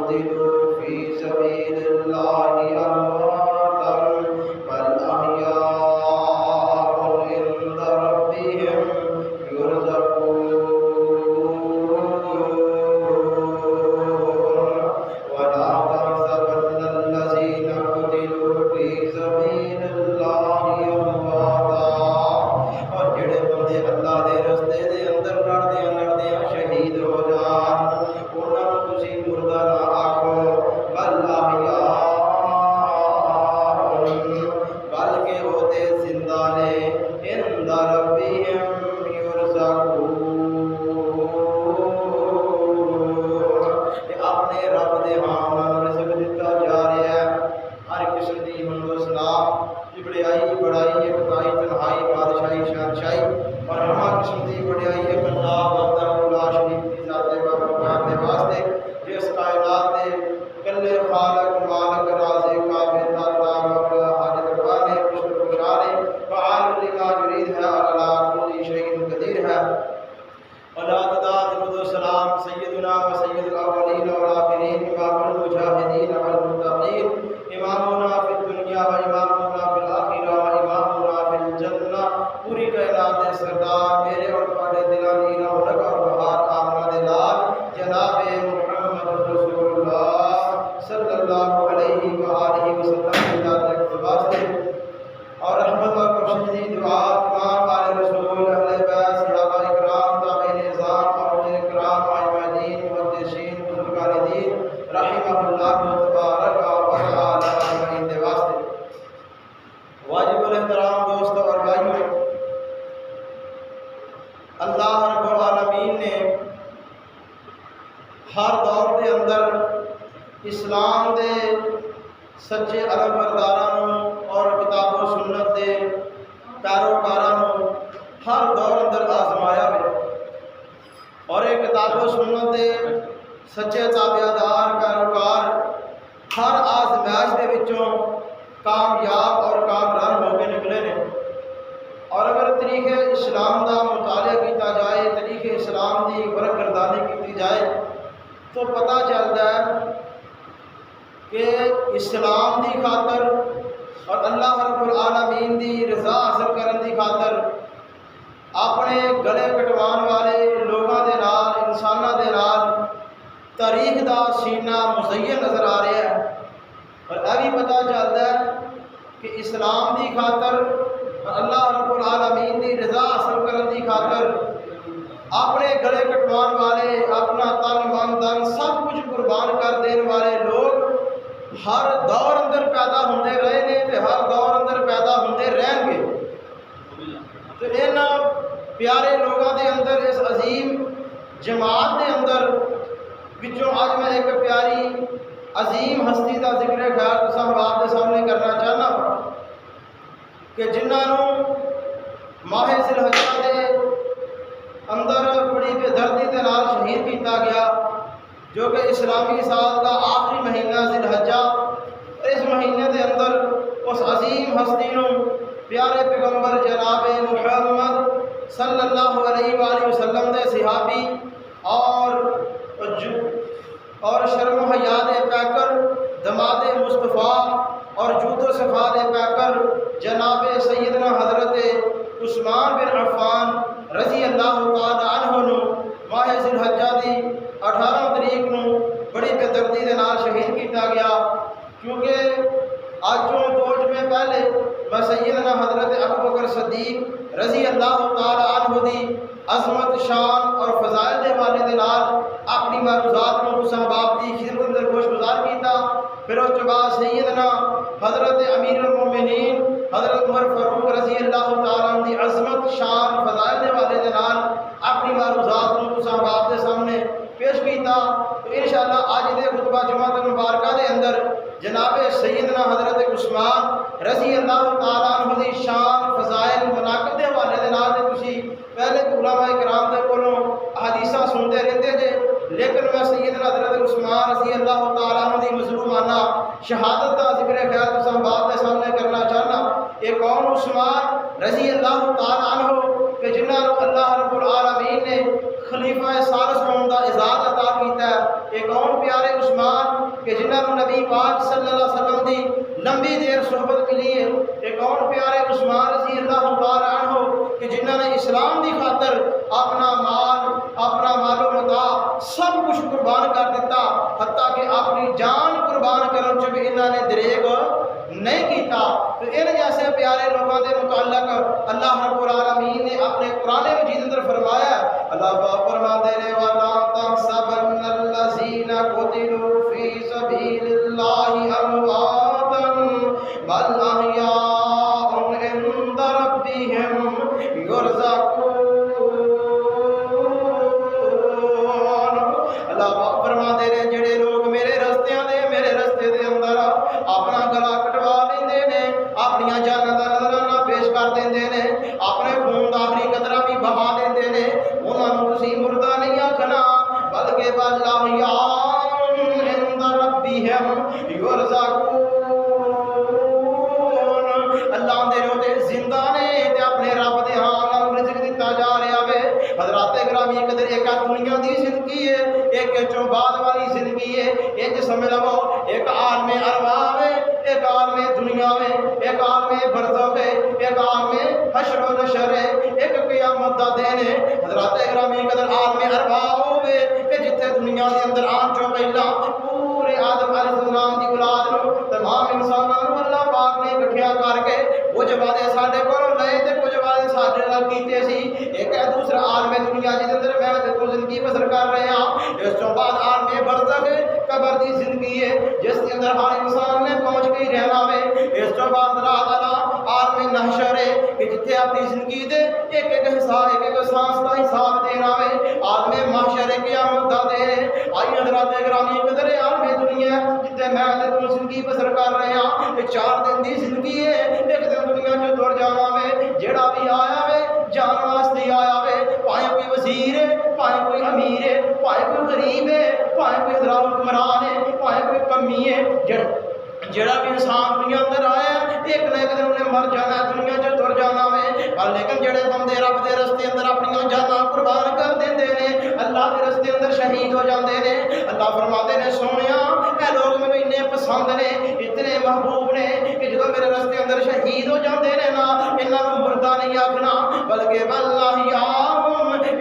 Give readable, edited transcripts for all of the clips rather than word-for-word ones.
قتلوا في سبيل الله أمواتا بل أحياء عند ربهم يرزقون ولا تحسبن الذين قتلوا في سبيل الله أمواتا اور جڑے بندے اللہ دے رستے دے اندر لڑدیاں شہید ہو جان انہاں نوں تسی مردہ نہ آکھو بل احیاء بلکہ وہ تے زندہ نے عند ربہم یرزقون اپنے رب دے ہاں انہاں نوں رزق دتا جا رہا ہے ہر قسم دی حمد و ثنا بڑائی بڑائی اکتائی تنہائی بادشاہی شہنشاہی اور ہر قسم دی بڑائی اللہ وحدہ لا شریک دی ذات بارکات دے واسطے جس کائنات دے کلے خالق مالک رازق قابل داتا مولا حاجت روا نے مشکل کشا نے فعال لما یرید ہے اور علی کل شیء قدیر ہے اللہ تعالی درود و سلام سیدنا و سید الاولین والآخرین امام المجاہدین والمتقین امامنا فی الدنیا و امامنا فی الآخرہ و امامنا فی الجنہ پوری کائنات دے سردار میرے اور تواڈے دلاں دی رونق اور بہار آمنہ دے نال جناب محمد رسول اللہ صلی اللہ علیہ وآلہ وسلم کی ذات اقتباس سے اور رحمت و بخشش دی دعا تمام آل رسول اہل بیت صحابہ کرام تابعین اعظام اور کرام ائمہ دین محدثین بزرگان دین رحمہ اللہ تبارک و تعالی اجمعین دے واسطے واجب الاحترام دوستو اور بھائیو اللہ رب العالمین نے ہر دور دے اندر اسلام دے سچے علم برداراں اور کتاب و سنت دے پیروکاراں ہر دور اندر آزمایا ہے اور یہ کتاب و سنت دے سچے تابعدار پیروکار ہر آزمائش دے وچوں کامیاب اور کامران ہو کے نکلے نے اور اگر طریق اسلام دا مطالعہ کیتا جائے طریق اسلام دی ورق گردانی کی جائے تو پتہ چلتا ہے کہ اسلام دی خاطر اور اللہ رب العالمین دی رضا حاصل کرن دی خاطر اپنے گلے کٹوان والے لوگاں دے نال انساناں دے نال تاریخ دا سینہ مزین نظر آ رہا ہے اور یہ بھی پتہ چلتا ہے کہ اسلام دی خاطر اللہ رب العالمین دی رضا حاصل کرن دی خاطر اپنے گلے کٹوان والے اپنا تن من دن سب کچھ قربان کر دین والے لوگ ہر دور اندر پیدا ہوندے رہے نے تے ہر دور اندر پیدا ہوندے رہن گے تو انہاں پیارے لوگاں دے اندر اس عظیم جماعت دے اندر وچوں اج میں ایک پیاری عظیم ہستی دا ذکر خیر تساں آپ دے سامنے کرنا چاہنا کہ جنہاں نوں ماہ ذی الحجہ دے اندر بڑی بے دردی دے نال شہید کیتا گیا جو کہ اسلامی سال کا آخری مہینہ ذی الحجہ اس مہینے دے اندر اس عظیم ہستی نوں پیارے پیغمبر جناب محمد صلی اللہ علیہ وآلہ وسلم دے صحابی اور شرم و حیا دے پیکر دماد مصطفیٰ اور جود و صفا دے پیکر جناب سیدنا حضرت عثمان بن عفان رضی اللہ تعالی عنہ نوں ماہ ذی الحجہ دی 18 تاریخ نوں بڑی بے دردی دے نال شہید کیتا گیا کیونکہ آجوں 2 جمعے پہلے میں سیدنا حضرت ابوبکر صدیق رضی اللہ تعالی عنہ دی عظمت شان اور فضائل دے حوالے دے نال اپنی معروضات نوں صحابہ دی خدمت اندر گوش گزار کیتا پھر اس کے بعد سیدنا حضرت امیر المومنین حضرت عمر فاروق رضی اللہ تعالی عنہ دی عظمت شان فضائل دے حوالے دے نال اپنی معروضات نوں صحابہ دے سامنے پیش کیتا تو انشاءاللہ آج دے خطبہ جمعہ مبارکہ دے اندر جناب سیدنا حضرت عثمان رضی اللہ تعالیٰ عنہ دی شان فضائل مناقب دے حوالے دے نال تسی پہلے علماء کرام دے کولوں حدیثاں سنتے رہتے جے لیکن میں سیدنا حضرت عثمان رضی اللہ تعالیٰ عنہ دی مظلومانہ شہادت دا ذکر خیر تساں بات دے سامنے کرنا چاہنا ایک کون عثمان رضی اللہ تعالیٰ عنہ کہ جنہاں نوں اللہ رب العالمین نے خلیفہ ثالث ہونے دا اعزاز عطا کیتا ہے ایک کون پیارے عثمان کہ جنہوں نے نبی پاک صلی اللہ علیہ وسلم دی لمبی دیر صحبت ملی ہے، ایک اور پیارے عثمان رضی اللہ تعالیٰ عنہ کہ جنہوں نے اسلام دی خاطر اپنا مال و متاع سب کچھ قربان کر دیتا، حتیٰ کہ اپنی جان قربان کرنے سے بھی انہوں نے دریغ نہیں کیتا۔ تو ان جیسے پیارے لوگوں کے متعلق اللہ رب العالمین نے اپنے قرآن مجید اندر فرمایا، اللہ پاک فرماتے ہیں وَلَا تَحْسَبَنَّ الَّذِينَ قُتِلُوا فِي سَبِيلِ اللَّهِ أَمْوَاتًا بَلْ أَحْيَاءٌ عِندَ رَبِّهِمْ يُرْزَقُونَ۔ اللہ پاک فرماتے ہیں جڑے لوگ میرے رستے دے اندر اپنا گلا کٹوا لیندے نے، اپنی جاناں دا نذرانہ پیش کر دیندے نے، اپنے خون دا آخری قطرہ بھی بہا دیندے نے، انہاں نوں تسی مردہ نہیں آکھنا بلکہ بل احیاء عند ربہم یرزقون۔ اللہ دے روتے زندہ نے تے اپنے رب دے ہاں نال رزق دتا جا رہا وے۔ حضرات گرامی قدر ایک دنیا دی زندگی ہے، ایک چوں بعد والی زندگی ہے، ایک سمجھ لو ایک عالم ارواح ہے، ایک عالم دنیا میں، ایک عالم برزخ ہے، ایک عالم حشر و نشر ہے، ایک قیامت دا دن ہے۔ حضرات گرامی قدر عالم ارواح ہوئے کہ جتنے دنیا دے اندر آن چوں پہلا پورے آدم علیہ السلام دی اولاد نو تمام انساناں نو اللہ پاک نے اکٹھیا کر کے کچھ وعدے ساڈے کولوں لے تے کچھ وعدے ساڈے نال کیتے سی۔ ایک ہے دوسرا عالم دنیا جس اندر میں تے زندگی بسر کر رہے ہاں، اس تو بعد عالم برزخ قبر دی زندگی ہے جس کے اندر ہر انسان نے پہنچ کے رہنا ہے۔ اس تو بعد اللہ تعالیٰ عالم نحشر ہے کہ جتنے اپنی زندگی دے ایک ایک سانس کا حساب دینا ہے۔ عالم محشر قیامت دا دن ہے۔ آئیے حضرات گرامی قدر عالم دنیا جتنے میں تے زندگی بسر کر رہے ہاں، یہ 4 دن دی زندگی ہے، ایک دن دنیا چ تر جانا ہے۔ جڑا بھی آیا ہے جان واسطے آیا ہے، پائے کوئی وزیر ہے، پائے کوئی امیر ہے، پائے کوئی غریب ہے، پائے کوئی حضرات حکمران ہے، پائے کوئی کمی ہے، جڑا بھی انسان دنیا اندر آیا ایک نہ ایک دن انہیں مر جانا ہے، دنیا چ تر جانا ہے۔ لیکن جڑے بندے رب دے رستے اندر اپنی جاناں قربان کر دیندے نے، اللہ دے رستے اندر شہید ہو جاندے نے، اللہ فرماتے نے سونیا اے لوگ مینوں اتنے پسند نے، اتنے محبوب نے کہ جدوں میرے رستے اندر شہید ہو جاندے نے نا، انہاں نوں مردہ نہیں آکھنا بلکہ بل احیاء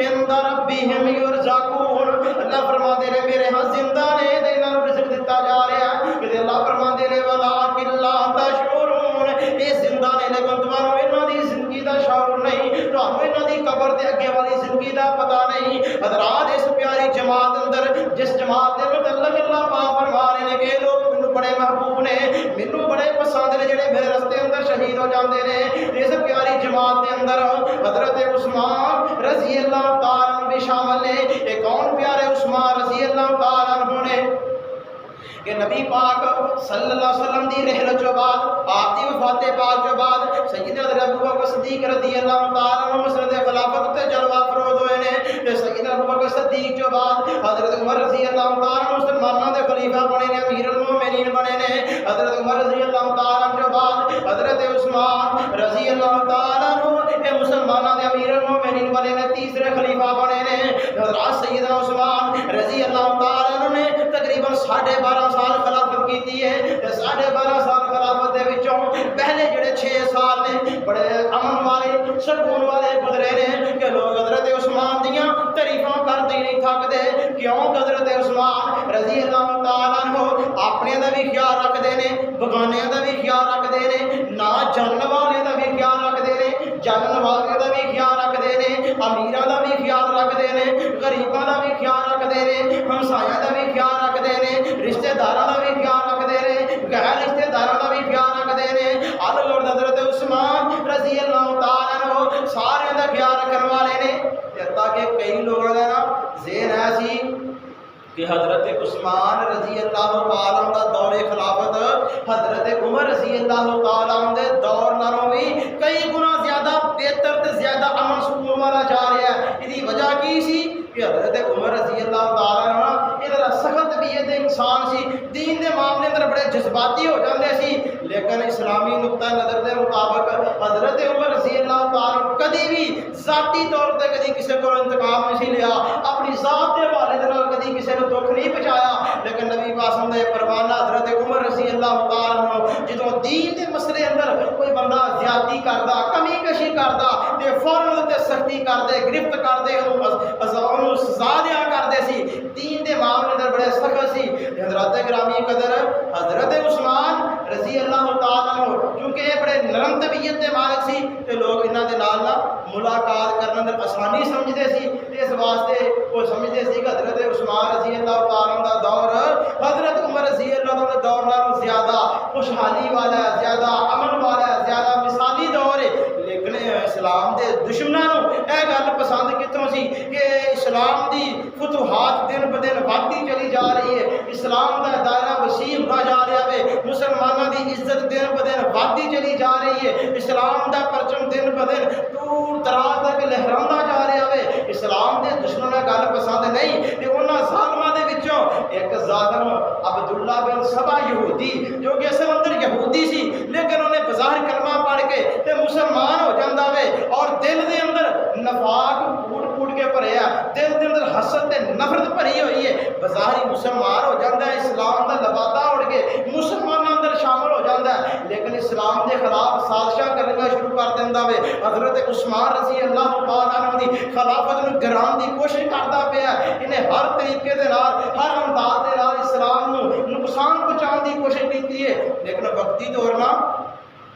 عند ربہم یرزقون۔ اللہ فرماتے نے میرے ہاں زندہ نے تے انہاں نوں رزق دتا جا رہا ہے۔ کہ اللہ فرماتے نے ولکن لا تشعرون، یہ زندہ نے لیکن تمہاروں انہاں دی زندگی دا شعور نہیں، تمہاروں انہاں دی قبر دے اگے والی زندگی دا پتہ نہیں۔ حضرات اس پیاری جماعت اندر جس جماعت دے متعلق اللہ پاک فرما رہے ہیں کہ لوگ مینوں بڑے محبوب نے، مینوں بڑے پسند نے، جڑے میرے رستے اندر شہید ہو جاندے نے، اس پیاری جماعت دے اندر حضرت عثمان رضی اللہ تعالیٰ عنہ بھی شامل نے۔ ایک کون پیارے عثمان رضی اللہ تعالیٰ عنہ نے کہ نبی پاک صلی اللہ علیہ وسلم دی رحلت جو بعد آپ دی وفات پاک جو بعد سیدنا حضرت ابو بکر صدیق رضی اللہ تعالیٰ عنہ مسند خلافت تے جلوہ افروز ہوئے نے، تے سیدنا ابو بکر صدیق جو بعد حضرت عمر رضی اللہ تعالیٰ عنہ مسلمانوں دے خلیفہ بنے نے، امیر المومنین بنے نے۔ حضرت عمر رضی اللہ تعالیٰ عنہ جو بعد حضرت عثمان رضی اللہ تعالیٰ عنہ اے مسلمانوں دے امیر المومنین بنے نے، تیسرے خلیفہ بنے نے۔ حضرت سیدنا عثمان رضی اللہ تعالیٰ عنہ نے تقریباً 12.5 سال خلافت کیتی ہے، تے 12.5 سال خلافت دے وچوں پہلے جڑے 6 سال نے بڑے امن والے سکون والے گزرے نے کہ لوگ حضرت عثمان دیاں تعریفاں کردے نہیں تھکدے۔ کیوں؟ حضرت عثمان رضی اللہ تعالیٰ عنہ اپنے دا بھی خیال رکھدے نے، بگانے دا بھی خیال رکھدے نے، نہ جانن والے دا بھی خیال رکھدے نے، جانن والے دا بھی خیال رکھدے نے، امیراں دا بھی خیال رکھدے نے، غریباں دا بھی خیال رکھدے نے، ہمسایاں دا بھی خیال رکھدے نے، رشتہ داراں دا بھی خیال رکھدے نے، غیر رشتہ داراں دا بھی خیال رکھدے نے۔ اللہ حضرت عثمان رضی اللہ تعالیٰ عنہ سارے دا خیال رکھن والے نے۔ تاکہ کئی لوگوں کا نا ذہن ایسی کہ حضرت عثمان رضی اللہ تعالیٰ عنہ دا دور خلافت حضرت عمر رضی اللہ تعالیٰ عنہ دے دور نالوں بھی کئی گنا زیادہ بہتر تے زیادہ امن سکون والا جا رہا ہے۔ اس وجہ کی سی کہ حضرت عمر رضی اللہ تعالیٰ عنہ ادھر سخت طبیعت انسان سی، دین دے معاملے اندر بڑے جذباتی ہو جاندے سی، لیکن اسلامی نقطہ نظر دے مطابق حضرت عمر رضی اللہ تعالیٰ کدی بھی ذاتی طور تے کدی کسی کو انتقام نہیں لیا، اپنی ذات دے حوالے دے نال کدی کسی نے دکھ نہیں پہنچایا، لیکن نبی پاک دے پروانہ حضرت عمر رضی اللہ تعالیٰ عنہ جدوں دین دے مسئلے اندر کوئی بندہ زیادتی کردا کمی کشی کردا تے فوراً تے سختی کردے گرفت کردے انہوں سزا دیا کردے سی دین دے معاملے اندر بڑے سخت سی حضرت گرامی قدر حضرت عثمان رضی اللہ تعالیٰ عنہ کیونکہ یہ بڑے نرم طبیعت دے مالک سی تے لوگ انہاں دے نال ملاقات کرنے اندر آسانی سمجھدے سی اس واسطے وہ سمجھدے سی کہ حضرت عثمان رضی اللہ تعالیٰ عنہ دا دور حضرت عمر رضی اللہ عنہ دا دور نالوں زیادہ خوشحالی والا ہے زیادہ امن والا ہے زیادہ مثالی دور ہے لیکن اسلام دے دشمنوں اے گل پسند کتوں سی کہ اسلام دی فتوحات دن بدن بڑھتی چلی جا رہی ہے اسلام دا دائرہ وسیع ہوتا جا رہا ہے مسلمانوں دی عزت دن بدن بڑھتی چلی جا رہی ہے اسلام دا پرچم دن بدن دور دراز تک لہراتا جا رہا ہے اسلام دے دشمنوں گل پسند نہیں کہ انہاں ظالماں دے وچوں ایک ظالم عبداللہ بن سبا یہودی جو کہ اصل اندر یہودی سی لیکن انہیں بظاہر کلمہ پڑھ کے تے مسلمان ہو جاندا وے اور دل دے اندر نفاق پھوٹ پھوٹ کے بھریا دل دے اندر حسد تے نفرت بھری ہوئی ہے بظاہر مسلمان ہو جاندا ہے اسلام دا لبادہ اڑ کے مسلماناں اندر شامل ہو جاندا ہے لیکن اسلام دے خلاف سازشاں کرنا شروع کر دیندا وے حضرت عثمان رضی اللہ تعالیٰ عنہ دی خلافت نوں گران دی کوشش کردا پیا انہیں ہر طریقے دے نال ہر انداز دے نال اسلام نوں نقصان پہنچان دی کوشش کیتی ہے لیکن وقتی دور نا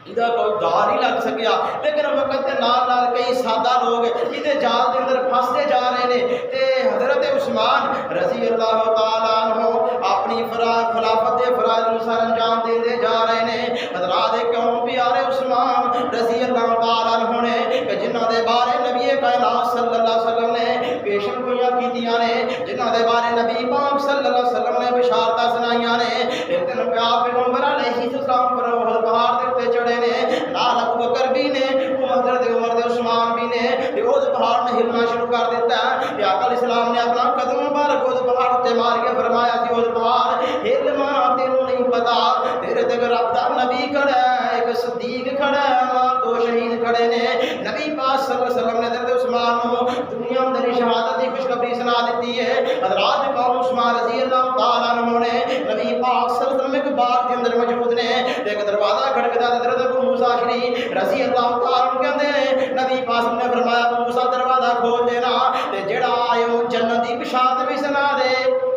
یہ کوئی دار نہیں لگ سکیا لیکن وقت کے نال نال کئی سادہ لوگ یہ جال کے اندر پھنستے جا رہے ہیں تے حضرت عثمان رضی اللہ تعالیٰ عنہ اپنی خلافت کے فرائض انسار انجام دے جا رہے ہیں حضرات کیوں پیارے عثمان رضی اللہ تعالیٰ عنہ نے کہ جنہوں دے بارے نبی کائنات صلی اللہ علیہ وسلم نے پیشن گوئیاں کیتیاں نے جنہوں دے بارے نبی پاک صلی اللہ علیہ وسلم نے بشارتاں سنائیاں نے ایک دن پیغمبر علیہ السلام پر احد پہاڑ دے اوپر چڑھے نے نال ابو بکر بھی نے حضرت عمر دے عثمان بھی نے احد پہاڑ میں ہلنا شروع کر دیتا ہے کہ آقا علیہ السلام نے اپنا قدم مبارک احد پہاڑ تے مار کے فرمایا کہ احد پہاڑ ہلنا تینوں نہیں پتا تیرے تے رب دا نبی کھڑا ہے ایک صدیق کھڑا ہے دو شہید کھڑے نے نبی پاک صلی اللہ علیہ وسلم نے حضرت عثمان کو دنیا میں شہادت کی خوشخبری سنا دیتی ہے حضرات قوم عثمان رضی اللہ تعالیٰ عنہ نے نبی پاک صلی اللہ علیہ وسلم کے باغ کے اندر موجود نے ایک دروازہ کھڑکتا حضرت ابو موسیٰ شریف رضی اللہ تعالیٰ عنہ کہتے ہیں نبی پاک نے فرمایا ابو موسیٰ دروازہ کھول دینا تے جڑا آئے وہ جنت کی بشارت بھی سنا دے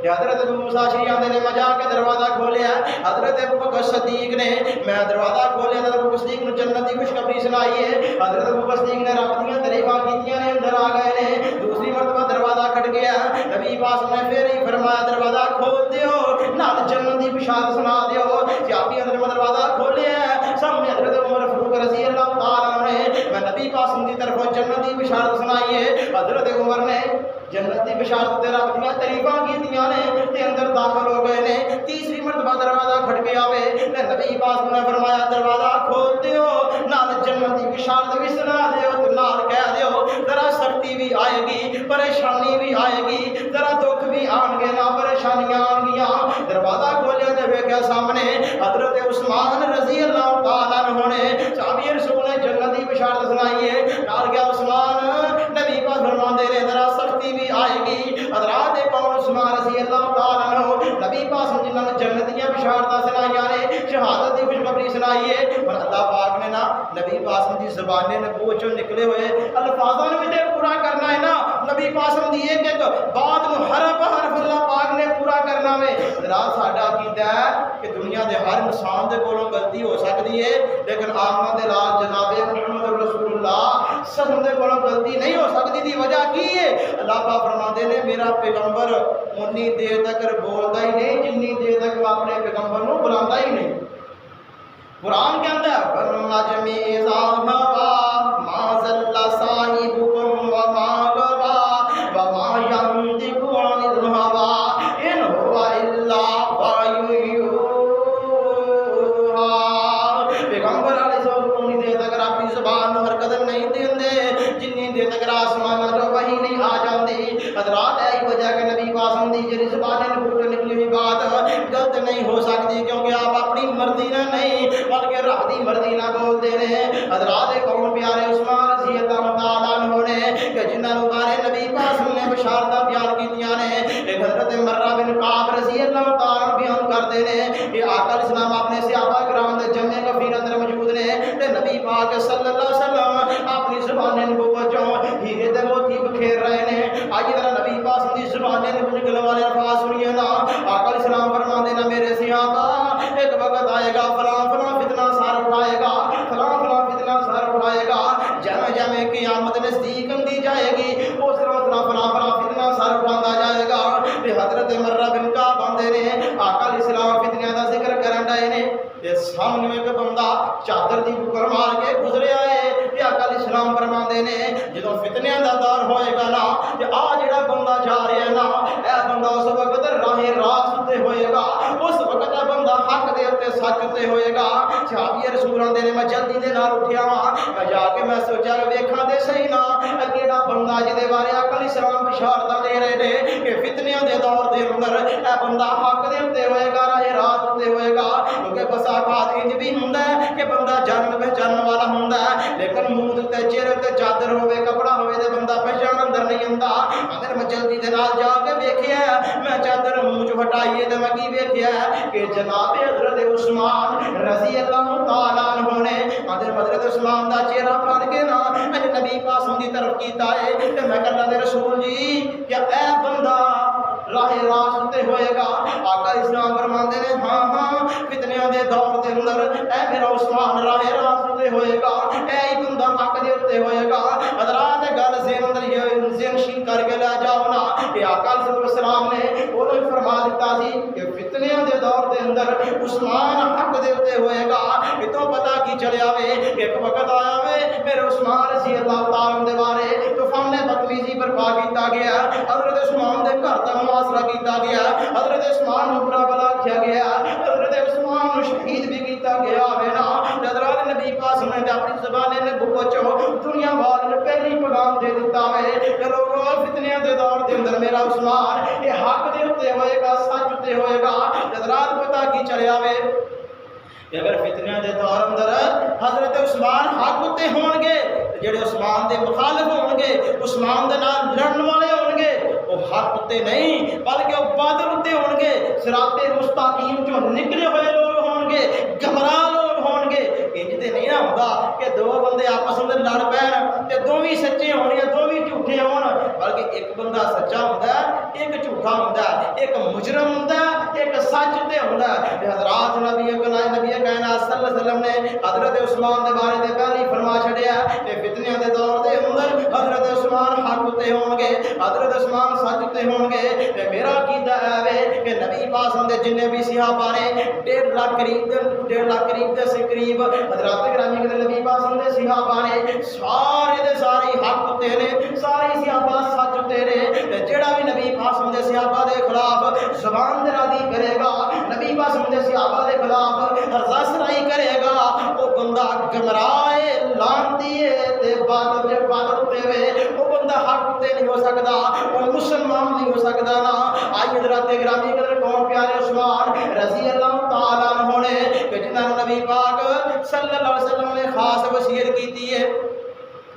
حضرت ابو موسیٰ شریف آندے نے میں جا کے دروازہ کھولیا حضرت ابو بکر صدیق نے میں دروازہ کھولیا حضرت ابو بکر صدیق نے جنت کی خوشخبری سنائی ہے حضرت ابو بکر صدیق نے رب دیاں تعریفاں کیتیاں نے اندر آ گئے نے دوسری مرتبہ دروازہ کھٹ گیا نبی پاک نے پھر ہی فرمایا دروازہ کھول دیو نال جنت کی بشارت سنا دیو چابی اندر دروازہ کھولیا سامنے حضرت عمر فاروق رضی اللہ تعالیٰ عنہ نے میں نبی پاک کی طرف جنت کی بشارت سنائی ہے حضرت عمر نے جنت کی بشارت تے رب دیاں تعریفاں کیتیاں نے تے اندر داخل ہو گئے نے تیسری مرتبہ دروازہ کھٹ گیا وے تے نبی پاک نے فرمایا دروازہ کھول دیو نال جنت کی بشارت بھی سنا دیو تے نال کہہ دیو ذرا سختی بھی آئے گی پریشانی بھی آئے گی ذرا دکھ بھی آن گے نہ پریشانیاں آن گیا دروازہ کھولیا تے ویکھیا سامنے حضرت عثمان رضی اللہ تعالیٰ عنہ نے صحابی رسول نے جنت کی بشارت سنائی ہے نال کیا عثمان نبی پاک فرماندے نے ذرا سختی بھی آئے گی حضرات قوم عثمان رضی اللہ تعالیٰ عنہ نبی پاک جنہوں نے جنت کی بشارتاں سنائیاں نے شہادت کی خوشخبری سنائی ہے اور اللہ پاک نے نا نبی پاک دی زبان نبوت چوں نکلے ہوئے الفاظاں نوں تے پورا کرنا ہے نا نبی پاک دی ایک ایک بات نوں حرف حرف اللہ پاک نے پورا کرنا ہے حضرات ساڈا عقیدہ ہے کہ دنیا دے ہر انسان دے کولوں غلطی ہو سکتی ہے لیکن آمنا دے لال جناب محمد رسول اللہ سب دے کولوں غلطی نہیں ہو سکتی دی وجہ کی ہے اللہ پاک فرماتے ہیں میرا پیغمبر اتنی دیر تک بولتا ہی نہیں جتنی دیر تک وہ اپنے پیغمبر نوں بلاتا ہی نہیں قرآن کے اندر فَالنَّجْمِ إِذَا هَوَىٰ مَا ضَلَّ صَاحِبُكُمْ وَمَا غَوَىٰ وَمَا يَنطِقُ عَنِ الْهَوَىٰ إِنْ هُوَ إِلَّا وَحْيٌ يُوحَىٰ پیغمبر علیہ السلام نے دیر تک اپنی زبان نوں حرکت نہیں دیندے جتنی دیر تک آسمان جو وحی نہیں آ جاندی حضرات ہے وجہ کہ نبی پاک دی جڑی زبان نبوت نکلی ہوئی بات غلط نہیں ہو سکتی کیونکہ آپ اپنی مرضی نہ نہیں بلکہ رب دی مرضی نہ بول دے رہے ہیں حضرات قوم پیارے عثمان رضی اللہ تعالیٰ عنہ نے کہ جنہاں بارے نبی پاک نے بشارتاں بیان کیتیاں نے ایک حضرت مرہ بن کعب رضی اللہ تعالیٰ عنہ کرتے ہیں کہ آقا علیہ السلام اپنے صحابہ کرام دے جمع کفیر اندر موجود نے تے نبی پاک صلی اللہ علیہ وسلم اپنی زبان نبوت چوں ہیرے تے موتی بکھیر رہے ہیں. آئیے ذرا نبی پاک دی زبان نبوت نکلنے والے الفاظ سنیے نا. آقا علیہ السلام فرماتے ہیں میرے صحابہ ایک وقت آئے گا فلاں فلاں فتنہ سر اٹھائے گا, فلاں فلاں فتنہ سر اٹھائے گا. جمع جمع قیامت نزدیک آندی جائے گی اس طرح فلاں فلاں فتنہ سر اٹھاتا جائے گا. حضرت مرہ بن کعب آندے نے آقا علیہ السلام فتنہ دا ذکر کرن ڈائے نے تے سامنے ایک بندہ چادر دی بکر مار کے گزریا ہے. تے آقا علیہ السلام فرماندے نے جدوں فتنہ دا دور ہوئے گا نا تے آ جڑا بندہ جا رہا ہے نا اے بندہ اس وقت راہ راست تے ہوئے گا, اس وقت اے بندہ حق دے تے سچ تے ہوئے گا. صحابی رسول آندے نے میں جلدی دے نال اٹھیا ہاں, میں جا کے میں سوچا کہ ویکھاں دے صحیح نا کیڑا بندہ جدے بارے آقا علیہ السلام بشارتاں دے رہے نے کہ فتنیاں دے دور دے اندر اے بندہ حق دے تے ہوئے گا, راہ راست تے ہوئے گا. کیونکہ بسا بات انج بھی ہوندا ہے کہ بندہ جانن پہچانن والا ہوندا ہے لیکن منہ تے چہرے تے چادر ہوے کپڑا ہوے تے بندہ پہچان اندر نہیں ہوندا. اگر میں جلدی دے نال جا کے ویکھیا میں چادر منہ چ ہٹائیے تے میں کی ویکھیا کہ جناب حضرت عثمان رضی اللہ تعالی عنہ نے حضرت عثمان دا چہرہ پھڑ کے نا نبی پاک دی طرف کیتا ہے تے میں کہنا دے رسول جی کیا اے بندہ راہ راست تے ہوئے گا. آقا اسلام فرماندے نے ہاں ہاں فتنیاں دے دور دے اندر اے میرا عثمان راہ راست تے ہوئے گا, اے ہی بندہ حق دے تے ہوئے گا. حضرات گل ذہن اندر یہ ذہن شین کر کے لے جاؤ نا کہ آقا صلی اللہ علیہ وسلم نے انہوں فرما دیتا سی کہ فتنیاں دے دور دے اندر عثمان حق دے تے ہوئے گا. اتوں پتہ کی چلیا وے ایک وقت آیا وے میرے عثمان رضی اللہ تعالی دے بارے طوفان بدتمیزی برپا کیتا گیا, حضرت عثمان دے گھر دا محاصرہ کیتا گیا, حضرت عثمان نوں برا بلا کیا گیا, حضرت عثمان نوں شہید بھی کیتا گیا وے نا. حضرات نبی پاک نے اپنی زبان نبوت چوں دنیا وال نے پہلی پیغام دے دیتا وے کہ لوگوں فتنیاں دے دور دے اندر میرا عثمان یہ حق دے تے ہوئے گا, سچ تے ہوئے گا. حضرات پتہ کی چلیا وے کہ اگر فتنیاں دے دور اندر حضرت عثمان حق تے ہون گے جڑے عثمان دے مخالف ہون گے, عثمان دے نال لڑن والے ہون گے وہ حق تے نہیں بلکہ وہ باطل تے ہون گے, صراط مستقیم جو نکلے ہوئے لوگ ہون گے, گمراہ لوگ ہون گے. انج تے نہیں ہوندا کہ دو بندے آپس میں لڑ پین تے دوویں سچے ہون یا دوویں جھوٹے ہون, بلکہ ایک بندہ سچا ہوندا ہے ایک جھوٹا ہوندا ہے, ایک مجرم ہوندا ہے ایک سچ تے ہوندا ہے. حضرات نبی کائنات صلی اللہ علیہ وسلم نے حضرت عثمان دے بارے تے پہلے فرما چھڑیا کہ فتنیاں دے دور دے اندر حضرت عثمان حق تے ہون گے, حضرت عثمان سچ تے ہون گے. تے میرا عقیدہ ہے کہ نبی پاک دے جننے بھی صحابہ نے 1.5 لاکھ قریب دے قریب حضرات گرامی کے نبی پاک دے صحابہ نے سارے دے سارے حق تے نے, سارے صحابہ سچ تے نے. تے جڑا بھی نبی پاک دے صحابہ دے خلاف زبان درازی کرے گا, نبی پاک دے صحابہ دے خلاف رضاسرائی کرے گا, وہ بندہ گمراہ لانتی ہے تے باطل تے وے, وہ بندہ حق تے نہیں ہو سکدا, وہ مسلمان نہیں ہو سکدا نا. آئیے حضرات گرامی قدر کون پیارے عثمان رضی اللہ تعالی عنہ نے کہ جنہاں نبی پاک صلی اللہ علیہ وسلم نے خاص وصیت کیتی ہے.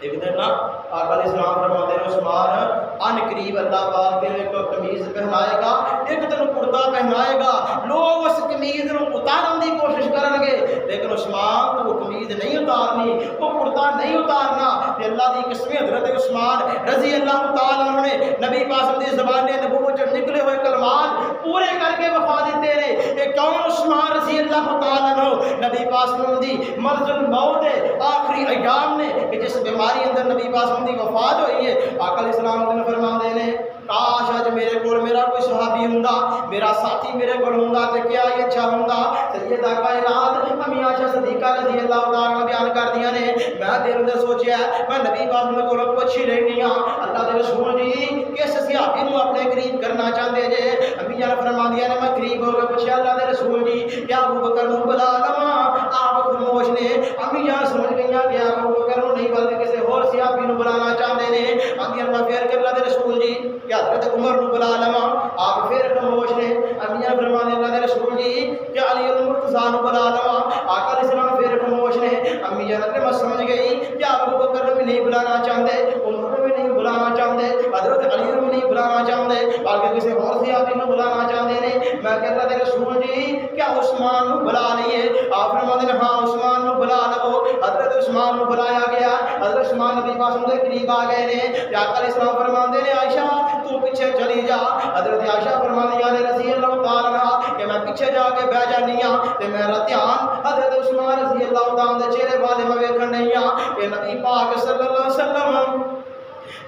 ایک دن نا آقا علیہ السلام فرماتے ہیں عثمان ان قریب اللہ پاک تیرے کو قمیض پہنائے گا, ایک دن کرتا پہنائے گا, لوگ اس قمیض نو اتارن دی کوشش کرن گے لیکن عثمان تو وہ قمیض نہیں اتارنی, وہ کرتا نہیں اتارنا. تے اللہ دی قسم حضرت عثمان رضی اللہ تعالی عنہ نے نبی پاک دی زبان نبوت چ نکلے ہوئے کلمات پورے کر کے وفا دیتے نے. یہ کون عثمان رضی اللہ تعالی عنہ نبی پاک دی مرض الموت آخری ایام نے کہ جس بیماری اندر نبی پاک دی وفات ہوئی ہے. آقا علیہ السلام نے فرماندے نے کاش اج میرے کول میرا کوئی صحابی ہوندا, میرا ساتھی میرے کول ہوندا تے کیا یہ اچھا ہوندا. سیدہ کائنات امی عائشہ صدیقہ رضی اللہ تعالی عنہ بیان کردیاں نے میں دل دے سوچیا میں نبی پاک نے کول پوچھ ہی رہنی ہاں اللہ دے رسول جی کس صحابی نو اپنے قریب کرنا چاہندے جے. امی جان فرماندیاں نے میں قریب ہو کے پوچھیا اللہ دے رسول جی کیا ابو بکر نو بلا لواں, آپ خاموش نے. امی جان سمجھ گئیاں کہ ابو بکر نو نہیں بلکہ کسی اور صحابی نو بلانا چاہندے نے. امی جان پھر کہ اللہ دے رسول جی کیا حضرت عمر نو بلا لواں, آپ پھر خاموش نے. امی جان فرمانے اللہ دے رسول جی کیا علی المرتضیٰ نو بلا لواں, آقا علیہ السلام پھر خاموش نے. امی جان نے میں سمجھ گئی کہ ابو بکر نو بھی نہیں بلانا چاہندے, عمر نو بھی نہیں بلانا چاہندے, حضرت علی نو بھی نہیں بلانا چاہندے, بلکہ کسی اور صحابی نو بلانا چاہندے نے. میں کہ اللہ دے رسول جی عثمان نو بلا لیے. آپ فرماتے ہیں ہاں عثمان نو بلا لو. حضرت عثمان نو بلایا گیا. حضرت عثمان نبی پاک دے قریب آ گئے نے. آقا علیہ السلام فرماتے ہیں عائشہ تو پیچھے چلی جا. حضرت عائشہ فرماتی ہیں رضی اللہ تعالی عنہ کہ میں پیچھے جا کے بیٹھ جانی ہاں تے میرا دھیان حضرت عثمان رضی اللہ تعالی دے چہرے والے میں ویکھن نہیں ہاں کہ نبی پاک صلی اللہ علیہ وسلم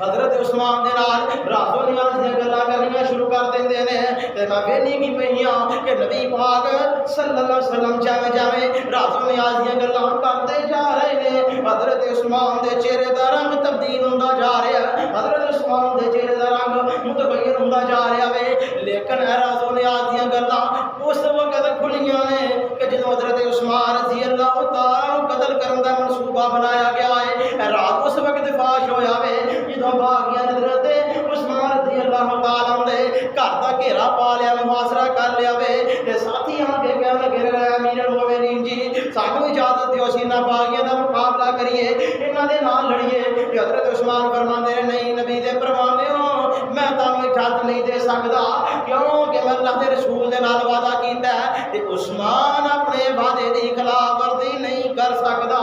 حضرت عثمان دے نال راز و نیاز دی گلاں کرنیاں شروع کر دیندے نے. تے میں ویکھنی کی پئی ہاں کہ نبی پاک صلی اللہ علیہ وسلم جاویں راز و نیاز دی گلاں کرتے جا رہے نے. حضرت عثمان دے چہرے دا رنگ تبدیل ہوندا جا رہا ہے. حضرت عثمان دے چہرے دا رنگ متغیر ہوندا جا رہا ہے. لیکن اے راز و نیاز دی گلاں اس وقت کھلیاں نے کہ جدوں حضرت عثمان رضی اللہ تعالی عنہ قتل کرن دا منصوبہ بنایا گیا ہے. اے راز اس وقت فاش ہویا وے جدوں باغیاں حضرت عثمان رضی اللہ تعالی عنہ دے گھر دا گھیرا پا لیا محاصرہ کر لیا وے. تے ساتھی آ کے کہن لگے امیر المومنین جی سانوں اجازت دیو اسی نہ باغیاں دا مقابلہ کریے انہاں دے نال لڑیے. کہ حضرت عثمان فرماندے نے نہیں نبی دے پروانے ہو میں تانوں اجازت نہیں دے سکدا کیوں کہ میں اللہ دے رسول دے نال وعدہ کیتا ہے تے عثمان اپنے وعدے دی خلاف ورزی نہیں کر سکدا.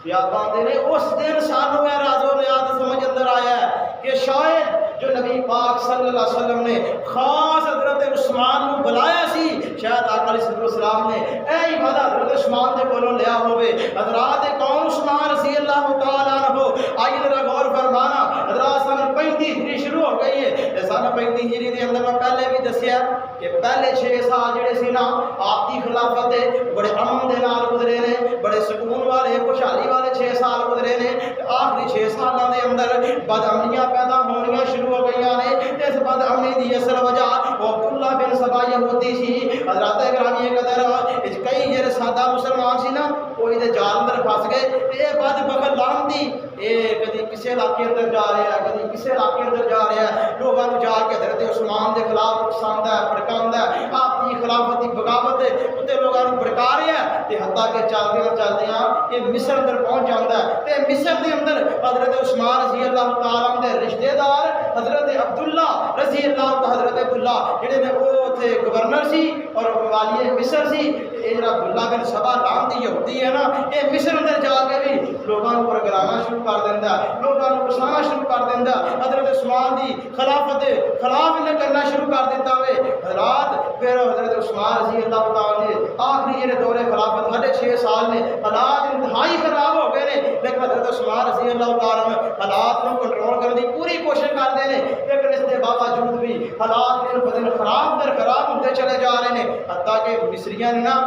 سیاپاں نے اس دن سانوں اے راز و نیاز سمجھ اندر آیا ہے کہ شاید جو نبی پاک صلی اللہ علیہ وسلم نے خاص حضرت عثمان نو بلایا سی شاید آقا علیہ السلام نے اے وعدہ حضرت عثمان دے کولوں لیا ہوئے. حضرات کون عثمان رضی اللہ تعالی عنہ آئیے ذرا غور فرمانا. حضرات سن 35 ہجری شروع ہو گئی ہے. سن 35 ہجری دے اندر میں پہلے بھی دسیا کہ پہلے 6 سال جڑے سی نا آپ دی خلافت دے بڑے امن دے نال گزرے نے, بڑے سکون والے خوشحالی والے 6 سال گزرے نے. آخری 6 سالاں دے اندر بد امنیاں پیدا ہونیاں شروع ہو گئی نے. اس بد امنی دی اصل وجہ وہ عبداللہ بن سبا یہودی سی. حضرات گرامی قدر کئی جڑے سادہ مسلمان سی نا وہ یہ جال اندر پھس گئے. یہ بد بخت لانتی یہ کدی کسی علاقے اندر جا رہا ہے کدی کسی علاقے اندر جا رہا ہے لوگوں کو جا کے حضرت عثمان کے خلاف اکساندا ہے بھڑکاوندا ہے آپ کی خلافت کی بغاوت ہے اتنے لوگوں کو بھڑکا رہا ہے. تے حتیٰ کہ چلدیاں یہ مصر اندر پہنچ جاتا ہے. تے مصر کے اندر حضرت عثمان رضی اللہ تعالیٰ عنہ کے رشتے دار حضرت عبداللہ رضی اللہ حضرت عبداللہ جڑے نے وہ اتنے گورنر سی اور والی مصر سی. یہ جڑا عبداللہ بن سبا لعنتی یہودی ہے نا یہ مصر اندر جا کے بھی لوگوں کو پرگرانا شروع کر دینا لوگوں کو پسانا شروع کر دینا. حضرت عثمان دی خلافت خلاف انہیں کرنا شروع کر دیتا ہوئے. حضرات پھر حضرت عثمان رضی اللہ تعالیٰ نے آخری یہ دور خلافت 6.5 سال نے حالات انتہائی خراب ہو گئے نے. لیکن حضرت عثمان رضی اللہ تعالیٰ نے حالات کو کنٹرول کرنے کی پوری کوشش کرتے ہیں. لیکن اس کے باوجود بھی حالات دن بدن خراب در خراب ہوتے چلے جا رہے ہیں. حتیٰ کہ مصریاں نے نا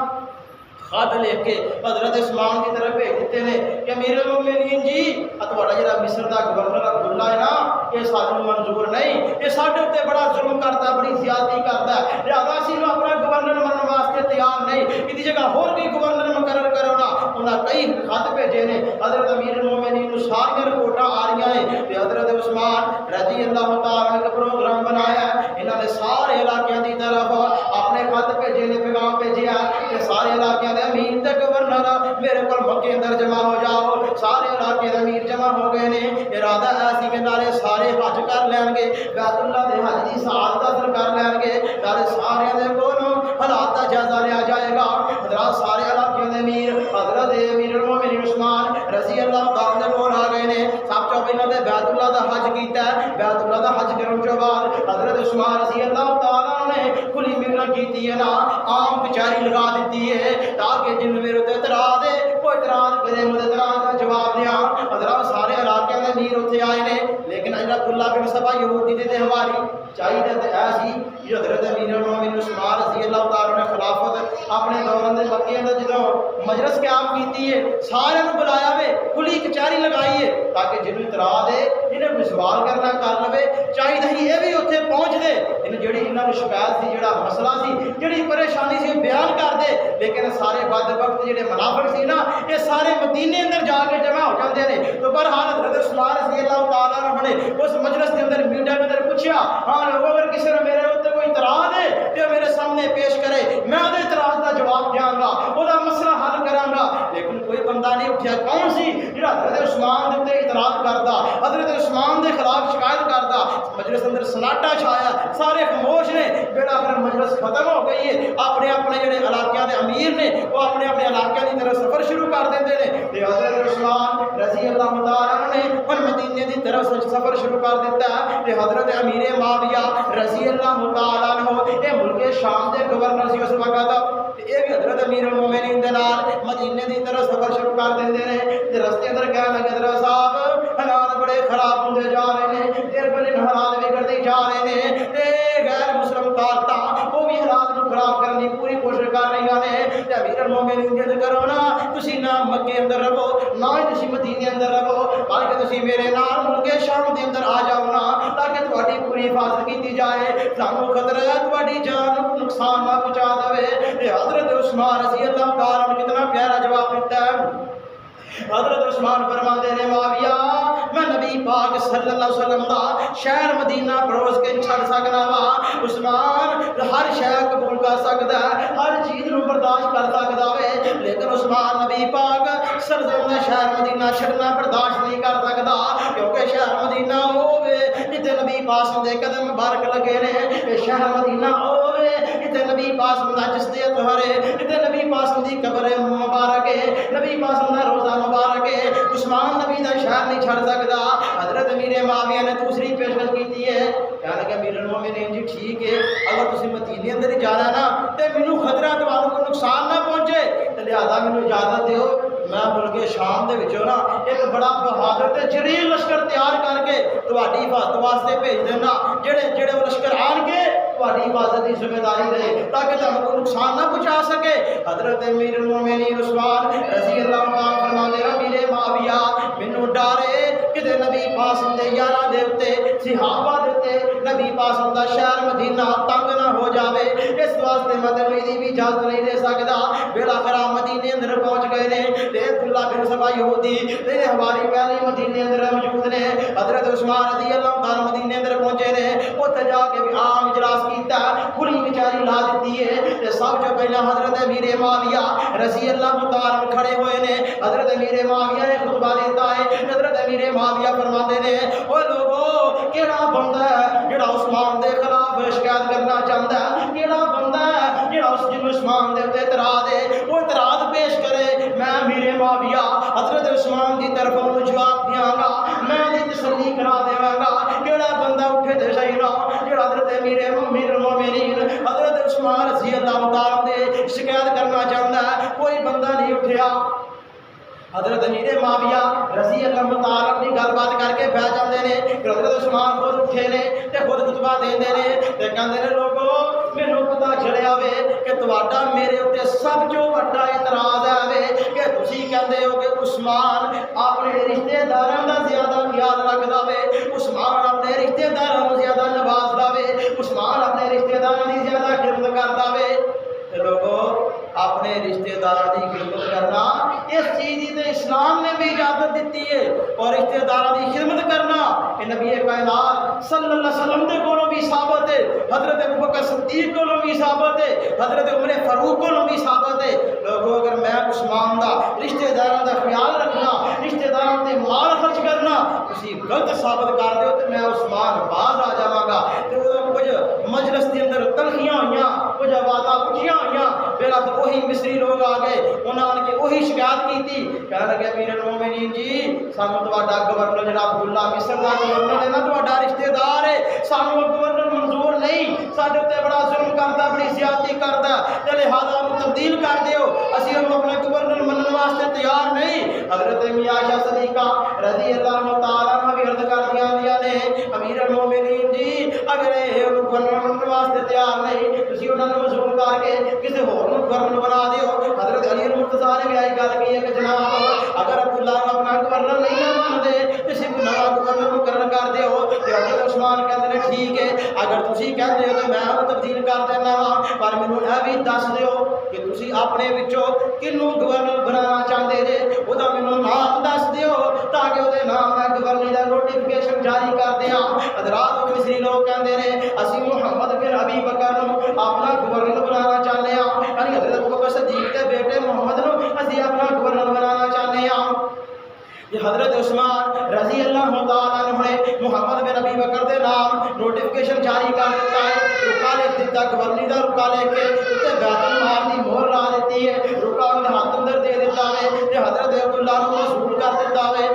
خط لکھ کے حضرت عثمان کی طرف بھیج دیتے ہیں کہ امیر المومنین جی تہاڈا جڑا مصر دا گورنر عبداللہ ہے نا یہ سانوں منظور نہیں, یہ ساڈے اوتے بڑا ظلم کرتا ہے بڑی زیادتی کرتا ہے. لہذا اسی نوں اپنا گورنر منن واسطے تیار نہیں. اس جگہ ہور کوئی گورنر مقرر کرو نا. انہاں کئی خط بھیجے نے. حضرت امیر المومنین نوں ساری رپورٹاں آ رہی ہیں کہ حضرت عثمان رضی اللہ تعالیٰ نے پروگرام بنایا ہے. انہاں نے سارے علاقیاں دی طرف اپنے خط بھیجے نے پیغام بھیجیا کہ سارے علاقیاں امیر تے گورنر میرے کو مکے اندر جمع ہو جاؤ. سارے علاقے دے امیر جمع ہو گئے نے. ارادہ ایسی کہ نالے سارے حج کر لین گے بیت اللہ دے حج دی سعادت حاصل کر لین گے. نالے سارے دے کولوں حالات دا جائزہ لیا جائے گا. حضرات سارے علاقے دے امیر حضرت امیر المومنین عثمان رضی اللہ تعالیٰ دے کول آ گئے نے. سب تو پہلے تے بیت اللہ دا حج کیتا ہے. بیت اللہ دا حج کرن تو بعد حضرت عثمان رضی اللہ تعالیٰ نے کھلی میٹنگ کیتی ہے نا عام کچہری لگا دیتی ہے تاکہ جن میرے اعتراض ہے وہ اعتراض کرے مجھے اعتراض کا جواب دیا. حضرات سارے علاقے میں امیر اتنے آئے نے. لیکن عبداللہ بن سبا یہودی دے ہماری چاہیے تے ایسی جو حضرت امیر المومنین عثمان رضی اللہ تعالیٰ نے خلافت اپنے دوران دے مکے اندر جدوں مجلس قیام کیتی ہے سارے نوں بلایا وے کھلی کچہری لگائی ہے تاکہ جنوں اعتراض ہے انہیں سوال کرنا کر لوے. چاہیے یہ بھی اتنے پہنچ دے ان جڑی انہوں نے شکایت سی جڑا مسئلہ سی جڑی پریشانی سی بیان کر دے. لیکن سارے بد وقت جڑے منافق سی نا یہ سارے مدینے اندر جا کے جمع ہو جاتے ہیں. تو بہرحال حضرت عثمان رضی اللہ تعالیٰ نے اس مجلس کے اندر میڈیا کے اندر پوچھا ہاں لوگوں اگر کسی نے میرے اتنے کوئی اعتراض ہے تو میرے سامنے پیش کرے میں وہ اعتراض کا جواب دیا گا وہ مسئلہ حل کرا گا. لیکن کوئی بندہ نہیں اٹھیا. کون سی جڑا حضرت عثمان کے اتنے اعتراض کرتا حضرت عثمان کے خلاف شکایت کرتا. مجلس اندر سناٹا چھایا سارے خاموش نے. بیڑا پھر مجلس ختم ہو گئی ہے. اپنے اپنے جڑے اللہ تعالیٰ نے ان مدینے کی طرف سے سفر شروع کر دیتا ہے کہ حضرت امیر معاویہ رضی اللہ تعالیٰ عنہ یہ ملک شام کے گورنر سی اس وقت، یہ بھی حضرت امیر المومنین دے نال مدینے کی طرف سفر شروع کر دیندے نے۔ رستے اندر کہنے لگے حضرت صاحب حالات بڑے خراب ہوتے جا رہے ہیں، دیر بڑے حالات بگڑتے جا رہے ہیں، غیر مسلم طاقتاں وہ بھی حالات کو خراب کرنے کی پوری کوشش کر رہی ہیں۔ تے امیر المومنین جد کرو نا تسی نہ مکے اندر رہو نہ تسی مدینے اندر رہو، بلکہ تسی میرے نال ملک شام دے اندر آ جاؤ نا تاکہ تہاڈی پوری حفاظت کی جائے، سانو خطرہ ہے تہاڈی جان کو نقصان نہ پہنچا دے۔ حضرت عثمان رضی اللہ تعالیٰ نے کتنا پیارا جواب دیتا ہے۔ حضرت عثمان فرماتے ہیں معاویہ میں نبی پاک صلی اللہ علیہ وسلم دا شہر مدینہ پڑوس کے چھڑ سکنا وا، عثمان ہر شے قبول کر سکتا ہے، ہر چیز نو برداشت کر سکتا ہے، لیکن عثمان نبی پاک صلی اللہ علیہ وسلم شہر مدینہ چھڑنا برداشت نہیں کر سکتا، کیونکہ شہر مدینہ ہوے جتے نبی پاک دے قدم مبارک لگے نے، یہ شہر مدینہ ہوے جتے نبی پاک دا جسد طہرے، جتے نبی پاک دی قبر مبارک ہے، نبی پاک دا روزہ مبارک ہے، عثمان نبی دا شہر نہیں چھڑ سکتا۔ حضرت امیر معاویہ نے دوسری پیشکش کی ہے، کہنے لگا امیر المومنین جی ٹھیک ہے اگر تسی مدینے اندر ہی جانا ہے نا تے مینوں خطرہ تمہاروں کو نقصان نہ پہنچے تے لہذا مینوں اجازت دیو میں ملک شام دے وچوں نا ایک بڑا بہادر تے جریل لشکر تیار کر کے تہاڈی حفاظت واسطے بھیج دینا، جڑے وہ لشکر آن کے تہاڈی حفاظت کی ذمہ داری رہے تاکہ تمہیں کو نقصان نہ پہنچا سکے۔ حضرت امیر المومنین عثمان رضی اللہ عنہ فرماتے ہیں امیر معاویہ مینوں ڈر ہے کہ نبی پاک دے یاراں دے اوتے صحابہ دے اوتے نبی پاک دا شہر مدینہ تنگ نہ ہو جاوے، اس واسطے میں تینوں دی بھی اجازت نہیں دے سکدا۔ بالآخر مدینے اندر پہنچ گئے نے تے عبداللہ بن سبا یہودی تے ہماری پہلی مدینے اندر موجود نے۔ حضرت عثمان رضی اللہ تعالی مدینے اندر پہنچے نے، اوتھے جا کے بھی عام اجلاس کیتا، کھلی بیچاری لا دیتی ہے تے سب جو پہلا حضرت امیر معاویہ رضی اللہ تعالی کھڑے ہوئے نے، حضرت امیر معاویہ نے خطبہ دیتا ہے، حضرت امیر معاویہ فرماتے ہیں او لوگو کیڑا بندہ ہے جڑا عثمان دے خلاف شکایت کرنا چاہتا ہے، کیڑا بندہ ہے جڑا اس جن عثمان دے اعتراض ہے وہ اعتراض پیش کرے، میں امیر معاویہ حضرت عثمان دی طرف انہوں جواب دیاں گا، میں دی تسلی کرا دیاں گا، کیڑا بندہ اٹھے تے صحیح نا جڑا حضرت امیر المومنین حضرت عثمان رضی اللہ تعالیٰ دے شکایت کرنا چاہتا ہے، کوئی بندہ نہیں اٹھیا۔ حضرت امیر معاویہ رضی اللہ تعالیٰ اپنی گل بات کر کے بیٹھ جاتے ہیں، پھر حضرت عثمان خود اٹھے نے تے خود خطبہ دیندے نے تے کہندے نے لوگو مینوں پتہ چلیا وے کہ تہاڈا میرے اوتے سب جو وڈا اعتراض ہے وے کہ تسی کہندے ہو کہ عثمان اپنے رشتہ داراں دا زیادہ خیال رکھدا وے، عثمان اپنے رشتہ داراں نوں زیادہ نوازدا وے، عثمان اپنے رشتہ داراں دی زیادہ خدمت کردا وے۔ لوگو اپنے رشتہ داراں دی خدمت کرنا اس چیز تے اسلام نے بھی اجازت دیتی ہے، اور رشتہ داراں دی خدمت کرنا کہ نبی کائنات صلی اللہ علیہ وسلم دے کولوں بھی ثابت ہے، حضرت ابوبکر صدیق کولوں بھی ثابت ہے، حضرت عمر فاروق کولوں بھی ثابت ہے۔ لوگوں اگر میں عثمان دا رشتہ داراں دا خیال رکھنا، رشتہ داراں تے مال خرچ کرنا تسی غلط ثابت کر دیو تے میں عثمان باز آ جاواں گا۔ تے کچھ مجلس دے اندر تلخیاں ہوئیاں، کچھ آوازاں اٹھیاں ہوئیاں، پھر اب وہی مصری لوگ آ گئے انہوں نے وہی شکایت کی تھی، کہنے لگے امیر المومنین جی سانو تہاڈا گورنر جناب عبداللہ مصر دا گورنر ہے نا تہاڈا رشتہ دار ہے، سانو گورنر منظور نہیں، ساڈے تے بڑا ظلم کردا، بڑی زیادتی کردا، تے لہذا انہوں تبدیل کر دیو، اسی انہوں اپنا گورنر منن واسطے تیار نہیں۔ حضرت عائشہ صدیقہ رضی اللہ تعالیٰ عنہ بھی عرض کر دیا نے امیر المومنین جی اگر یہ گورنر منن واسطے تیار نہیں تسی انہوں نے مظلوم کر کے کسی ہور نوں گورنر بنا دیو۔ حضرت علی المرتضیٰ نے بھی آئی گل کی ہے کہ جناب اگر عبداللہ کو اپنا گورنر نہیں نہ مان دے کسی کو نواں گورنر مقرر کر دیو۔ حضرت عثمان کہتے ہیں ٹھیک ہے اگر تسی کہتے ہو تو میں وہ تبدیل کر دینا وا، پر مینوں یہ بھی دس دیو کہ تسی اپنے وچوں کنوں گورنر بنانا چاہتے جے، وہ مینوں نام دس دیو تاکہ وہ نام میں گورنر کا نوٹیفکیشن جاری کر دیاں۔ حضرات مصری لوگ کہتے ہیں اسی محمد بن ابی بکر اپنا گورنر بنانا چاہتے ہیں، یعنی حضرت ابوبکر صدیق کے بیٹے محمد نو اسی اپنا گورنر بنانا چاہتے ہیں۔ یہ حضرت عثمان رضی اللہ تعالیٰ عنہ نے محمد بن ابی بکر دے نام نوٹیفکیشن جاری کر دیتا ہے، رکا لکھ دیتا، گورنر دا رکا لکھ کے اتنے بیت المال دی مہر لا دیتی ہے، رکا انہیں ہاتھ اندر دے دیتا ہے، حضرت عبداللہ کو مسئول کر دیتا ہے۔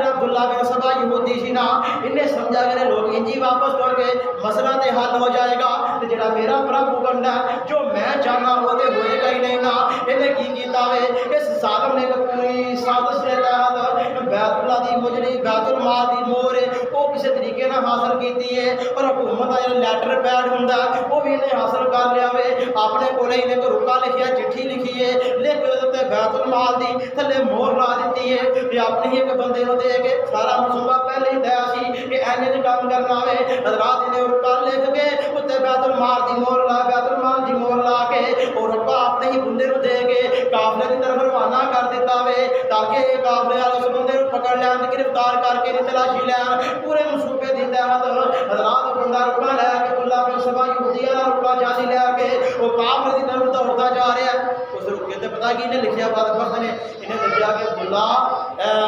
جڑا عبداللہ بن سبا یہودی سی نا انہیں سمجھا کہ لوگ انجی واپس ٹر گئے مسئلہ تے حل ہو جائے گا تے جڑا میرا پربھو بننا جو میں چاہنا وہ تے ہوئے گا ہی نہیں نا انہیں کی کیتا وے اس ظالم نے پوری سازش دے تحت بیت اللہ دی مجری بیت المال دی مور وہ کسی طریقے نہ حاصل کیتی ہے اور حکومت کا لیٹر پیڈ ہوندا وہ بھی انہیں حاصل کر لیا وے اپنے کولے انہیں کو رکا لکھیا چٹھی لکھی ہے لکھ کے بیت المال دی تھلے مور لا دیتی ہے کہ اپنے ہی ایک بندے نو دے کے سارا منصوبہ پہلے ہی دیا سی کہ اینج کام کرنا وے حضرات انہیں رکا لکھ کے اتنے بیت المال دی مور لا بیت المال دی مور لا کے اور رکا اپنے ہی بندے نو دے کے قافلے کی طرف روانہ کر دیتا وے تاکہ قافلے والے اس بندے نو پکڑ لین گرفتار کر کے تلاشی لین پورے منصوبے دی تحت حضرات بندہ رکا لے کے عبداللہ بن سبا یہودی والا رکا جاسی لے کے وہ قافلے کی طرف دوڑتا جا رہا ہے اس رکے تے پتہ کی انہیں لکھیا بعد وقت نے انہیں لکھیا کہ عبداللہ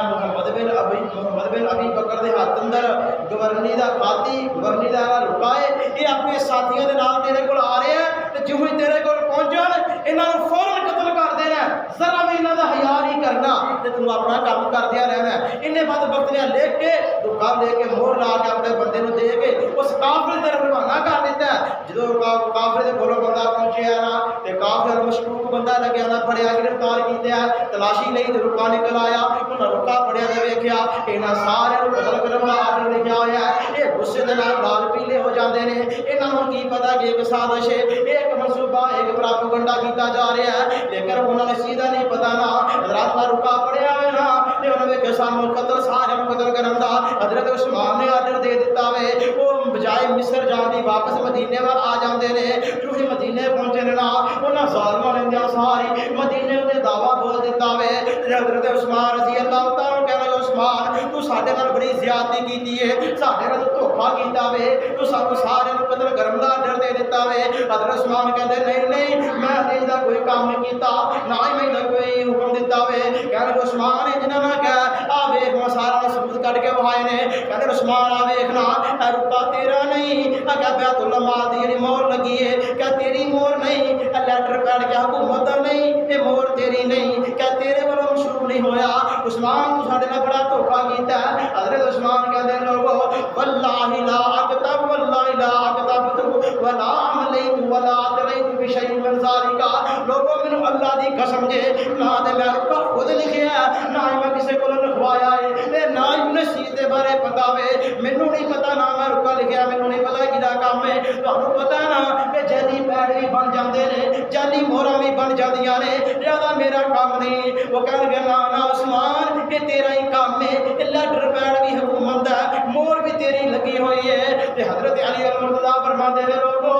محمد بن ابی بکر دے ہاتھ اندر گورنی دا خاطی گورنی دا رکا ہے یہ اپنے ساتھیوں دے نال تیرے کول آ رہے ہیں تے جو ہی تیرے کول پہنچن انہاں نوں فوراً قتل کر دینا ذرا بھی انہاں دا حیا نہیں کرنا تے تو اپنا کام کردیا رہنا انہیں بعد وقت نے لکھ کے رکا لے کے مہر لا کے اپنے بندے نوں دے کے اس کافر دی طرف روانہ کر دیتا ہے جدوں کافر دے کولوں بندہ پہنچیا نا تے کافر مشکوک بندہ لگیا نا پھڑیا گرفتار کیتا تلاشی نہیں تے رکا نکل آیا انہاں رکا پڑیا تے ویکھیا انہاں سارے نوں قتل کرن دا آرڈر لکھیا ہویا ہے یہ غصے دے نال لال پیلے ہو جاندے نے انہاں نوں کی پتہ کہ ایک سازش ہے ایک منصوبہ ایک پراپیگنڈا کیتا جا رہا ہے لیکن انہاں نے سیدھا نہیں پتہ نا حضرات دا رکا پڑیا ہویا نا تے انہاں نے کہ سانوں قتل سارے نوں قتل کرن دا حضرت عثمان نے آرڈر دے دیتا وے وہ بجائے مصر جان دی واپس مدینے وال آ جاندے نے جو ہی مدینے پہنچے نے نا انہاں ظالماں نے ساری مدینے تے دعویٰ بول دیتا وے حضرت عثمان رضی اللہ تعالیٰ کہنے لگے عثمان تو ساڈے نال بڑی زیادتی کیتی ہے ساڈے نال دھوکا کیتا وے تو سانوں سارے نوں قتل کرن دا آرڈر دے دیتا وے حضرت عثمان کہندے نہیں میں اس دا کوئی کام نہیں کیتا نہ ہی میں دا کوئی حکم دیتا وے کہنے لگے عثمان جنہاں نہ کہہ آ ویکھ میں سارا ثبوت کٹ کے وہائے نے کہندے عثمان آ ویکھنا اے رکا تیرا نہیں اگر بیت المال دی جڑی مہر لگی ہے کیا تیری مہر نہیں اے لیٹر پیڈ کیا حکومت دا نہیں اے مہر تیری نہیں کیا تیرے والوں شروع نہیں ہویا عثمان تو ساڈے نال بڑا دھوکا کیتا ہے حضرت عثمان کہندے لوگو واللہ لا اکتب واللہ لا اکتب ولا عملیت ولا اتریت بشیء من ذالک لوگو مینوں اللہ دی قسم جے نہ تے میں رکا خود لکھیا نہ میں کسے کول لکھوایا ہے تے نہ ہی نصیب دے بارے پتہ وے مینوں نہیں پتہ نہ میں رکا لکھیا مینوں نہیں پتہ کیدا کام ہے تانوں پتہ نا کہ جعلی پیڈ بھی بن جاندے نے جعلی مہراں بھی بن جاندیاں نے زیادہ میرا کام نہیں وہ کہن گے نا عثمان کہ تیرا ہی کام ہے لیٹر پیڈ بھی حکومت دا مہر بھی تیری لگی ہوئی ہے تے حضرت علی المرتضیٰ فرماندے نے لوگو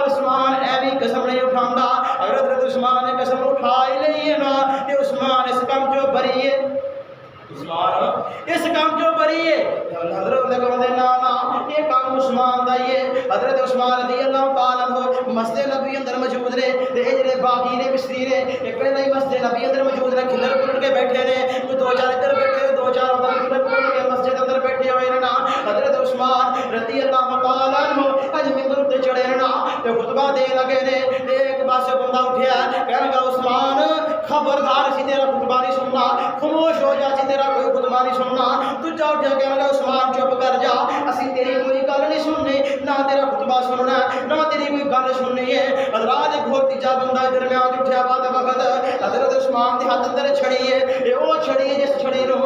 عثمان ایویں قسم نہیں اٹھاندا اگر حضرت عثمان نے قسم اٹھا ہی لئی ہے نا کہ عثمان اس کام جو بری ہے عثمان اس کام جو بری ہے حضرت نے کہا نا یہ کام عثمان دا ہی ہے حضرت عثمان رضی اللہ تعالیٰ عنہ مسجد نبی اندر موجود نے تے جڑے باقی نے مصری نے ایک پہلے ہی مسجد نبی اندر موجود نے کھلر کھلر کے بیٹھے نے کوئی دو چار ادھر بیٹھے دو چار ادھر کھلر کھلر کے مسجد اندر بیٹھے ہوئے نے نا حضرت عثمان رضی اللہ تعالیٰ عنہ اج ممبر تے چڑھے نا تے خطبہ دے لگے نے ایک پاسے بندہ اٹھیا کہنے لگا عثمان خبردار سی تیرا خطبہ نہیں سننا خاموش ہو جا سی تیرا کوئی خطبہ نہیں سننا تو جا اٹھا کہنے لگا عثمان چپ کر جا اسی تیری کوئی گل نہیں سننی نہ تیرا خطبہ سننا نہ تیری کوئی گل سننی ہے حضرات ایک اور تیجا بندہ درمیان اٹھیا بعد وقت حضرت عثمان دے ہاتھ اندر چھڑی ہے یہ وہ چھڑی ہے جس چھڑی نو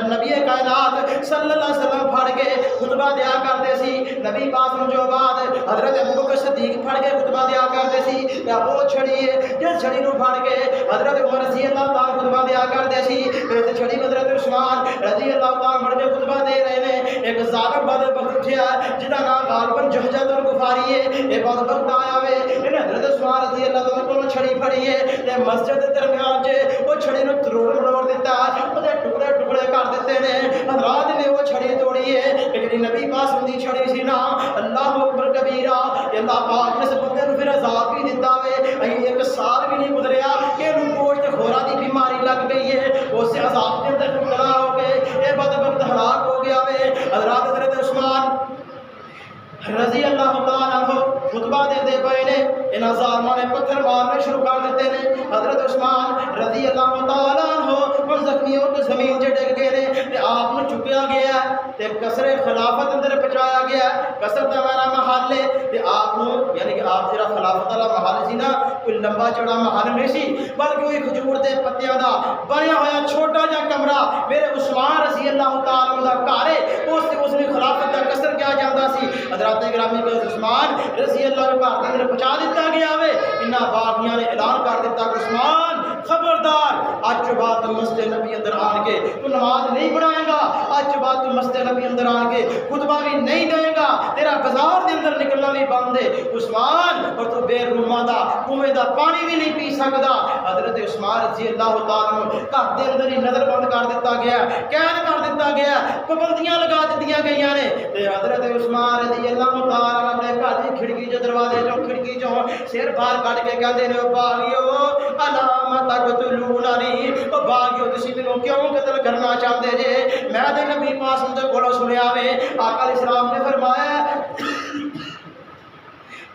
نبی کائنات صلی اللہ علیہ وسلم پھڑ کے خطبہ دیا کرتے سی نبی پاک جو بعد حضرت ابوبکر صدیق پھڑ کے خطبہ دیا کرتے سی یا وہ چھڑی ہے جس چھڑی نو پھڑ کے حضرت عمر رضی اللہ تعالیٰ خطبہ دیا کرتے سی تے چھڑی حضرت عثمان رضی اللہ تعالیٰ مڑ کے خطبہ دے رہے نے ایک ظالم بدبخت اٹھیا جدا نام غالباً جہجت الغفاری ہے یہ بدبخت آیا وے انہیں حضرت عثمان رضی اللہ تعالیٰ کو چھڑی پھڑی ہے تے مسجد درمیان چ وہ چھڑی نو تروڑ مروڑ دیتا وہ ٹکڑے ٹکڑے کر دیتے نے حضرات نے وہ چھڑی توڑی ہے لیکن نبی پاک دی چھڑی سی نا اللہ اکبر کبیرہ اللہ پاک نے اس بندے نو پھر عذاب بھی دیتا وے ایک سال بھی نہیں گزریا کہ نو گوشت خورا دی بیماری لگ گئی ہے اس سے عذاب کے اندر مبتلا ہو گئے یہ بدبخت ہلاک ہو گیا وے حضرات حضرت عثمان رضی اللہ تعالیٰ عنہ خطبہ دے پے نے، انہاں ظالماں نے پتھر مارنے شروع کر دیتے نے۔ حضرت عثمان رضی اللہ تعالیٰ عنہ ہن زخمی ہو کے زمین تے ڈگ گئے نے تے آپ نوں چکیا گیا ہے تے قصر خلافت اندر پہنچایا گیا ہے۔ قصر دا میرا محل ہے تے آپ نوں یعنی کہ آپ جڑا خلافت والا محل سی نا، کوئی لمبا چوڑا محل نہیں سی، بلکہ کوئی کھجور دے پتیاں دا بنیا ہویا چھوٹا جا کمرہ میرے عثمان رضی اللہ تعالیٰ عنہ دا گھر ہے، اس نے خلافت دا قصر کیا جاندا سی۔ حضرات گرامی کے عثمان رضی اللہ عنہ کا اندر پہنچا دیتا گیا وے۔ انہاں باغیاں نے اعلان کر دیتا کہ عثمان خبردار، اج کے بعد تو مسجد نبی اندر آن کے تو نماز نہیں پڑھائے گا، اج کے بعد تو مسجد نبی اندر آن کے خطبہ بھی نہیں دے گا، تیرا بازار دے اندر نکلنا بھی بند ہے عثمان، اور تو بے روما دا کنویں دا پانی بھی نہیں پی سکدا۔ حضرت عثمان رضی اللہ تعالیٰ عنہ گھر دے اندر ہی نظر بند کر دیتا گیا، قید کر دیتا گیا، پابندیاں لگا دتیاں گئیاں نے تے حضرت عثمان رضی اللہ تعالیٰ عنہ اپنے گھر دی کھڑکی جو دروازے چوں کھڑکی چوں سر باہر کڈ کے کہندے نے، او باغیو علامت تقتلوننی، او باغیو تسی مینوں کیوں قتل کرنا چاہندے جے؟ میں تے نبی پاک دے کولوں سنیا وے آقا علیہ السلام نے فرمایا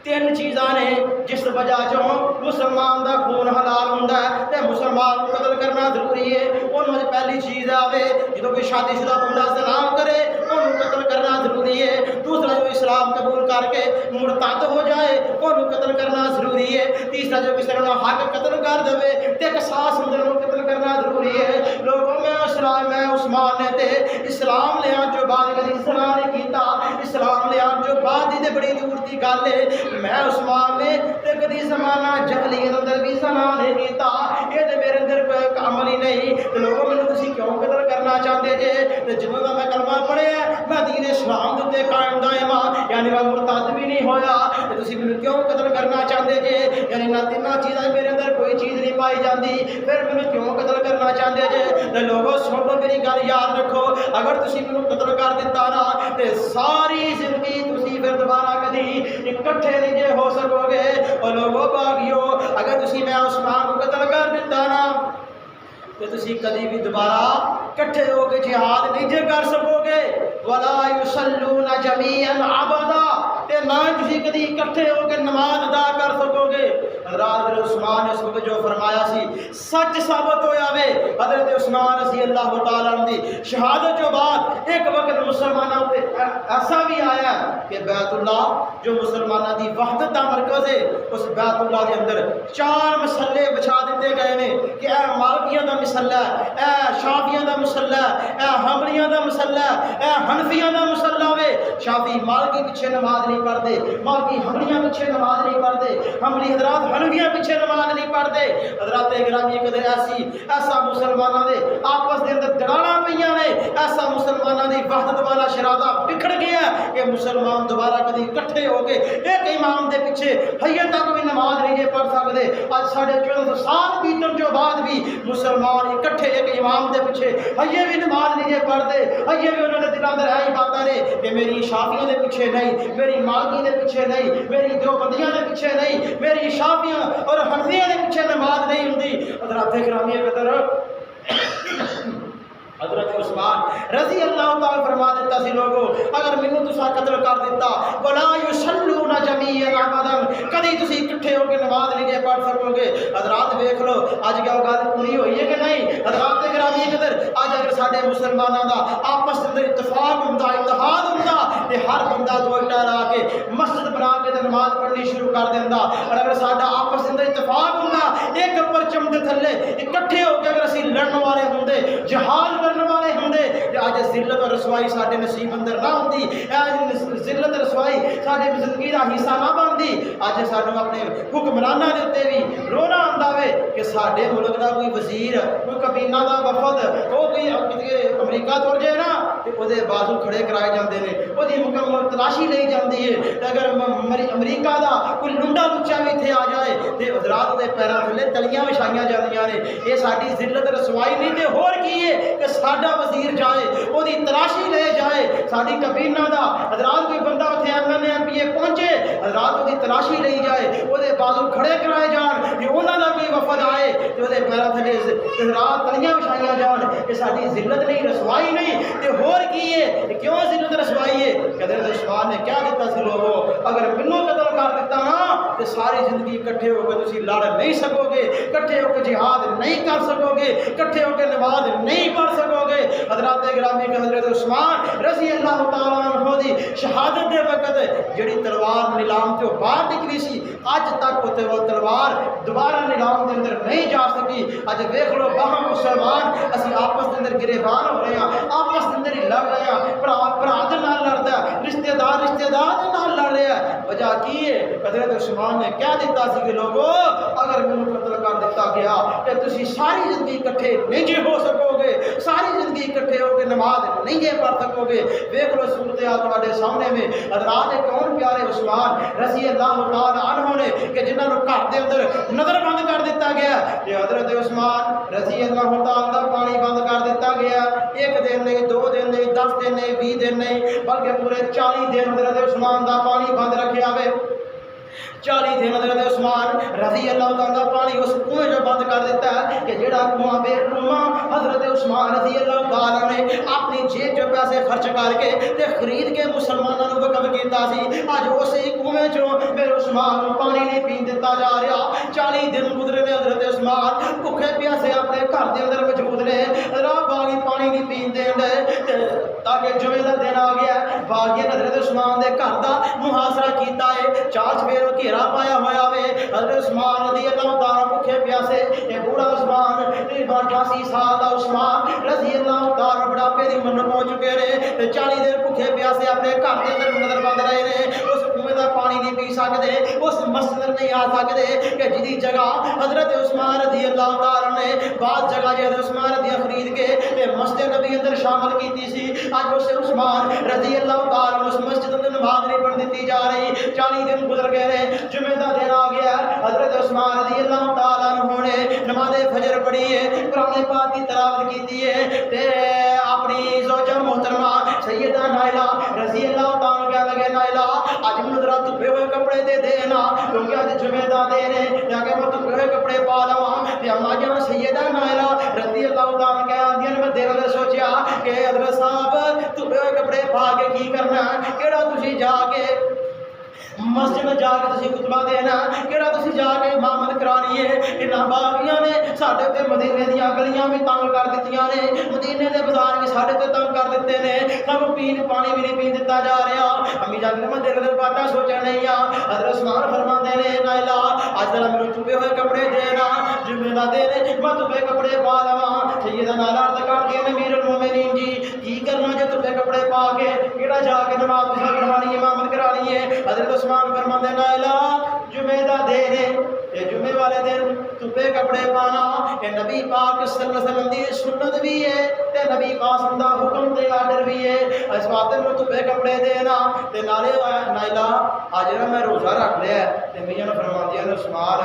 تین چیزاں نے جس وجہ چوں مسلمان دا خون حلال ہوندا ہے تے مسلمان کو قتل کرنا ضروری ہے۔ انہوں نے پہلی چیز آوے جدوں کوئی شادی شدہ بندہ زنا کرے انہوں قتل کرنا ضروری ہے۔ دوسرا جو اسلام قبول کر کے مرتد ہو جائے انہوں قتل کرنا ضروری ہے۔ تیسرا جو کسی نے حق قتل کر دے تے قصاص اندر قتل کرنا ضروری ہے۔ لوگوں میں عثمان نے تے اسلام لے آن جو بعد کدی زنا نہیں کیتا، اسلام لے آن جو بعد دی بڑی دور دی گل ہے۔ میں عثمان نے تے کدی زمانہ جہلیت اندر بھی زنا نہیں کیتا، یہ تے میرے اندر کوئی عمل ہی نہیں، تے لوگوں مینوں تسی کیوں قتل کرنا چاہندے جے؟ تے جدوں دا میں کلمہ پڑھیا میں دین اسلام دے قائم دائم ہاں، یعنی میں مرتد بھی نہیں ہویا، تے تسی مینوں کیوں قتل کرنا چاہندے جے؟ یعنی نہ تیناں چیزاں میرے اندر کوئی چیز نہیں پائی جاندی، پھر مینوں کیوں قتل کرنا چاہندے جے؟ تے لوگوں سن لو میری گل یاد رکھو، اگر تسی مینوں قتل کر دتا نا تے ساری زندگی تسی پھر دوبارہ کدی اکٹھے نہیں جے ہو سکو گے۔ اور لوگوں باغیو اگر تسی میں عثمان کو قتل کر دیتا نا تو تسی کدی بھی دوبارہ کٹھے ہو کے جہاد نہیں جے کر سکو گے۔ ولا یصلون جميعا ابدا، تے نہ تسی کدی اکٹھے ہو کے نماز ادا کر سکو گے۔ حضرت عثمان نے اس وقت جو فرمایا سی سچ ثابت ہویا وے۔ حضرت عثمان رضی اللہ تعالیٰ عنہ دی شہادت جو بعد ایک وقت مسلمانوں تے ایسا بھی آیا کہ بیت اللہ جو مسلمانوں دی وحدت دا مرکز ہے، اس بیت اللہ دے اندر 4 مسلے بچھا دیتے گئے نے کہ اے مالکیاں دا مسلہ، اے شافیاں دا مسلہ، اے حنبلیاں دا مسلہ، اے حنفیاں دا مسلہ وے۔ شافی مالکی پیچھے نماز نہیں پڑھتے، مالکی حنبلیاں پیچھے نماز نہیں پڑھتے، حنبلی حضرات حنفیاں پیچھے نماز نہیں پڑھتے۔ حضرات گرامی قدر ایسا مسلمانوں دے آپس دے اندر دڑانا پئیاں نے، ایسا مسلمانوں دی وحدت والا شرادہ بکھڑ گیا کہ مسلمان دوبارہ کدی اکٹھے ہو کے ایک امام دے پیچھے حیے تک بھی نماز نہیں جے پڑھ سکتے۔ اج ساڑھے 1400 سال بیتن جو بعد بھی مسلمان اکٹھے ایک امام دے پیچھے حیے بھی نماز نہیں جے پڑھتے، حیے بھی انہوں نے دلوں اندر ایہی باتاں نے کہ میری شافیوں دے پیچھے نہیں، میری مالکی دے پیچھے نہیں، میری دیوبندیاں دے پیچھے نہیں، میری شافیاں اور حنفیاں دے پیچھے نماز نہیں ہوندی۔ حضرات گرامی قدر حضرت عثمان رضی اللہ تعالیٰ فرما دیتا سی لوگوں اگر مینوں تساں قتل کر دیتا ولا یصلون جميعا ابدا، کدی تسی اکٹھے ہو کے نماز نہیں جے پڑھ سکو گے۔ حضرات دیکھ لو اج کیا گل پوری ہوئی ہے کہ نہیں؟ حضرات گرامی قدر اج اگر ساڈے مسلماناں دا آپس دے اندر اتفاق ہوندا، اتحاد ہوندا تے ہر بندہ دو اٹا لا کے مسجد بنا کے تے نماز پڑھنی شروع کر دیندا، اور اگر ساڈا آپس دے اندر اتفاق ہوندا ایک پرچم دے تھلے اکٹھے ہو کے اگر اسی لڑن والے ہوندے، جہاد کرنے والے ہوندے، تے اج ذلت اور رسوائی ساڈے نصیب اندر نہ ہوندی، ذلت رسوائی ساڈے زندگی دا حصہ نہ بنتی۔ اج سانوں اپنے حکمراناں دے اوتے بھی رونا آندا وے کہ ساڈے ملک دا کوئی وزیر، کوئی کابینہ دا وفد او کوئی امریکہ تر جائے نا تے او دے بازو کھڑے کرائے جاندے نے، او دی مکمل تلاشی لئی جاندی ہے۔ تے اگر امریکہ دا کوئی لنڈا لچا بھی اتنے آ جائے تے حضرات دے پیراں تھلے تلیاں وچھائیاں جاندیاں نے۔ یہ ساڈی ذلت رسوائی نہیں تے ہور کی ہے کہ ساڈا وزیر جائے او دی تلاشی لے جائے، ساڈی کابینہ دا حضرات کوئی بندہ اتنے ایم ایم پی اے پہنچے حضرات او دی تلاشی لئی جائے، او دے بازو کھڑے کرائے جان، کہ انہاں دا کوئی وفد آئے تے او دے پیراں تھلے حضرات تلیاں وچھائیااں جان۔ یہ ساڈی ذلت نہیں، رسوائی نہیں تے ہور کی ہے؟ کیوں ذلت رسوائی ہے؟ حضرت عثمان نے کیا دیتا سی لوگوں اگر مینوں قتل کر دیتا کہ ساری زندگی کٹھے ہو کے تسی لڑ نہیں سکو گے، کٹھے ہو کے جہاد نہیں کر سکو گے، کٹھے ہو کے نماز نہیں پڑھ سکو گے۔ حضرات گرامی کے حضرت عثمان رضی اللہ تعالیٰ عنہ دی شہادت دے وقت جڑی تلوار نیلام تو باہر نکلی سی، اج تک اتنے وہ تلوار دوبارہ نیلام کے اندر نہیں جا سکی۔ اج ویکھ لو باہم مسلمان اسی آپس کے اندر گریبان ہو رہے ہیں، آپس کے اندر ہی لڑ رہے ہیں، بھرا دے نال لڑدا ہے، رشتہ دار دے نال لڑ رہے ہیں۔ وجہ کی ہے؟ حضرت عثمان نے کہہ دیتا سی کہ لوگو اگر مینوں قتل کر دیتا گیا کہ تسی ساری زندگی اکٹھے نہیں جے ہو سکو گے، ساری زندگی اکٹھے ہو کے نماز نہیں جے پڑھ سکو گے۔ ویکھ لو صورتحال تہاڈے سامنے میں حضرات کون پیارے عثمان رضی اللہ تعالی عنہ نے کہ جنہاں نوں گھر دے اندر نظر بند کر دیتا گیا، کہ حضرت عثمان رضی اللہ تعالی دا پانی بند کر دیتا گیا۔ ایک دن نہیں، 2 دن نہیں، 10 دن نہیں، 20 دن نہیں، بلکہ پورے 40 دن حضرت عثمان دا پانی بند رکھیا ہوئے۔ 40 دن حضرت عثمان رضی اللہ تعالیٰ پانی اس کنویں جو بند کر دیتا ہے کہ جڑا کنواں بے روما حضرت عثمان رضی اللہ تعالیٰ نے اپنی جیب جو پیسے خرچ کر کے تے خرید کے مسلمانوں کو وقف کیتا سی، اج اسی کنویں چوں میرے عثمان کو پانی نہیں پین دیتا جا رہا۔ 40 دن گزرے نے حضرت عثمان بھوکے پیاسے اپنے گھر دے اندر موجود نے، راہ باغی پانی نہیں پین دین دے، تاکہ جمعے دا دن آ گیا باغی حضرت عثمان دے گھر دا محاصرہ کیتا ہے، چار چفیروں کی پایا ہوا وے۔ حضرت عثمان رضی اللہ تعالیٰ بھوکے پیاسے، یہ بوڑھا عثمان 88 سال دا عثمان رضی اللہ تعالیٰ بڑھاپے دی عمر پہنچ چکے نے، 40 دن بھوکے پیاسے اپنے گھر کے اندر نظر بند رہے نے، اس کنویں دا پانی نہیں پی سکتے، اس مسجد نہیں آ سکتے کہ جدی جگہ حضرت عثمان رضی اللہ تعالیٰ نے بعض جگہ حضرت عثمان رضی خرید کے مسجد نبی اندر شامل کیتی سی، اج اس عثمان رضی اللہ تعالیٰ اس مسجد اندر نماز نہیں پڑھ دیتی جا رہی۔ 40 دن گزر گئے نے، جمعہ دا دن آ گیا، حضرت عثمان رضی اللہ تعالیٰ عنہ نے نماز فجر پڑھی ہے، قرآن پاک کی تلاوت کیتی ہے، تے اپنی زوجہ محترمہ سیدہ نائلہ رضی اللہ تعالیٰ کہہ لگے نائلہ اج مینوں ذرا دھوپے ہوئے کپڑے دے دینا، کیونکہ اج جمعہ دا دن ہے، تاکہ میں دھوپے ہوئے کپڑے پا لواں۔ تے اما جان سیدہ نائلہ رضی اللہ تعالیٰ کہہ آندیاں میں دل وچ سوچیا کہ حضرت صاحب دھوپے ہوئے کپڑے پا کے کی کرنا، کیڑا تسی جا کے مسجد میں جا کے تسی خطبہ دینا، کیڑا تسی جا کے امامت کرانی ہے۔ انہاں باغیاں نے ساڈے تے مدینے دیاں گلیاں بھی تنگ کر دتیاں نے، مدینے دے بازار بھی ساڈے تے تنگ کر دتے نے، سانوں پین پانی بھی نہیں پین دتا جا رہا۔ امی جان نے میں دل باٹا سوچا نہیں آ۔ حضرت عثمان فرماندے نے نائلہ اج ذرا میرے چھپے ہوئے کپڑے دینا، جمعہ دا دن ہے، میں چھپے کپڑے پا لواں۔ سیدہ نائلہ عرض کرتی ہے امیر المومنین جی کی کرنا جے چھپے کپڑے پا کے کیڑا جا کے نماز پڑھانی ہے، امامت کرانی ہے۔ حضرت عثمان فرماندے نائلہ جمعہ دا دن ہے، یہ جمعے والے دن چھپے کپڑے پانا یہ نبی پاک صلی اللہ علیہ وسلم دی سنت بھی ہے تے نبی قاسم دا حکم تے آرڈر بھی ہے۔ اس واسطے میں چھپے کپڑے دینا تے نالے نائلہ اج میں روزہ رکھ لیا ہے۔ تے میاں فرماندی ہے عثمان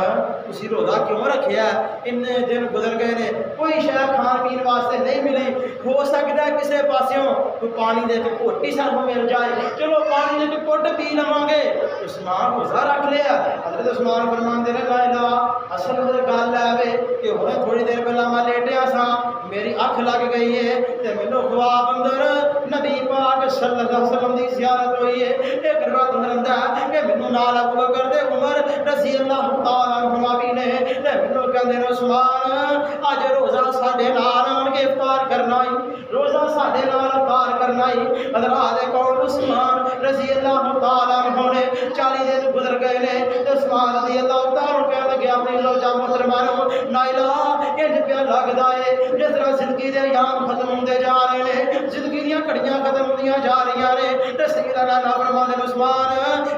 اسی روزہ کیوں رکھیا ہے؟ ان دن گزر گئے نے، کوئی شے کھان پین واسطے نہیں ملی، ہو سکتا ہے کسے پاسوں کوئی پانی دے کے گھوٹی سانوں مل جائے، چلو پانی دے کے گھٹ پی لواں گے۔ عثمان روزہ رکھ لیا۔ حضرت عثمان فرماندے نے نائلہ اصل گل ہے کہ ہنے تھوڑی دیر پہلا میں لیٹیا سا، میری اکھ لگ گئی ہے تے مینوں خواب اندر نبی پاک صلی اللہ علیہ وسلم دی زیارت ہوئی ہے۔ ایک روایت اندر ہے کہ مینوں نال ابو بکر تے عمر رضی اللہ تعالی عنہما بھی نے تے مینوں کہندے نے عثمان اج روزہ ساڈے نال آن کے افطار کرنا ہی، روزہ ساڈے نال افطار کرنا ہی۔ حضرات کون عثمان رضی اللہ تعالی عنہ نے 40 دن گزر گئے نے تے عثمان رضی اللہ تعالی کہنے لگے اپنی زوجہ محترمہ نائلہ انج پیا لگدا ہے جس طرح زندگی دے ایام ختم ہوندے جا رہے ہیں، زندگی دیاں گھڑیاں ختم ہوندیاں جا رہیاں نے تے سیدہ نائلہ فرماندے عثمان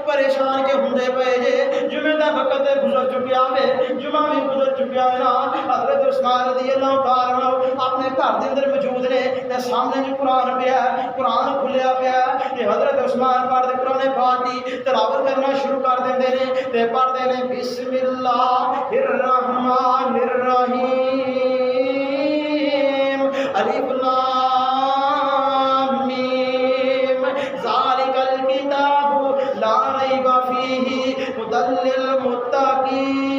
پریشان کے ہوندے پئے جے، جمعے دا وقت گزر چکیا ہے، جمعہ بھی گزر چکیا ہے نا۔ حضرت عثمان رضی اللہ تعالی عنہ اپنے گھر دے اندر موجود نے تے سامنے جو قرآن پیا ہے، قرآن کھلیا پیا ہے تے حضرت عثمان پڑھدے قرآن پاک دی تلاوت کرنا شروع کر دیندے نے تے پڑھدے نے بسم اللہ الرحمن الرحیم الف لام میم ذالک الکتاب لا ریب فیہ ھدی للمتقین۔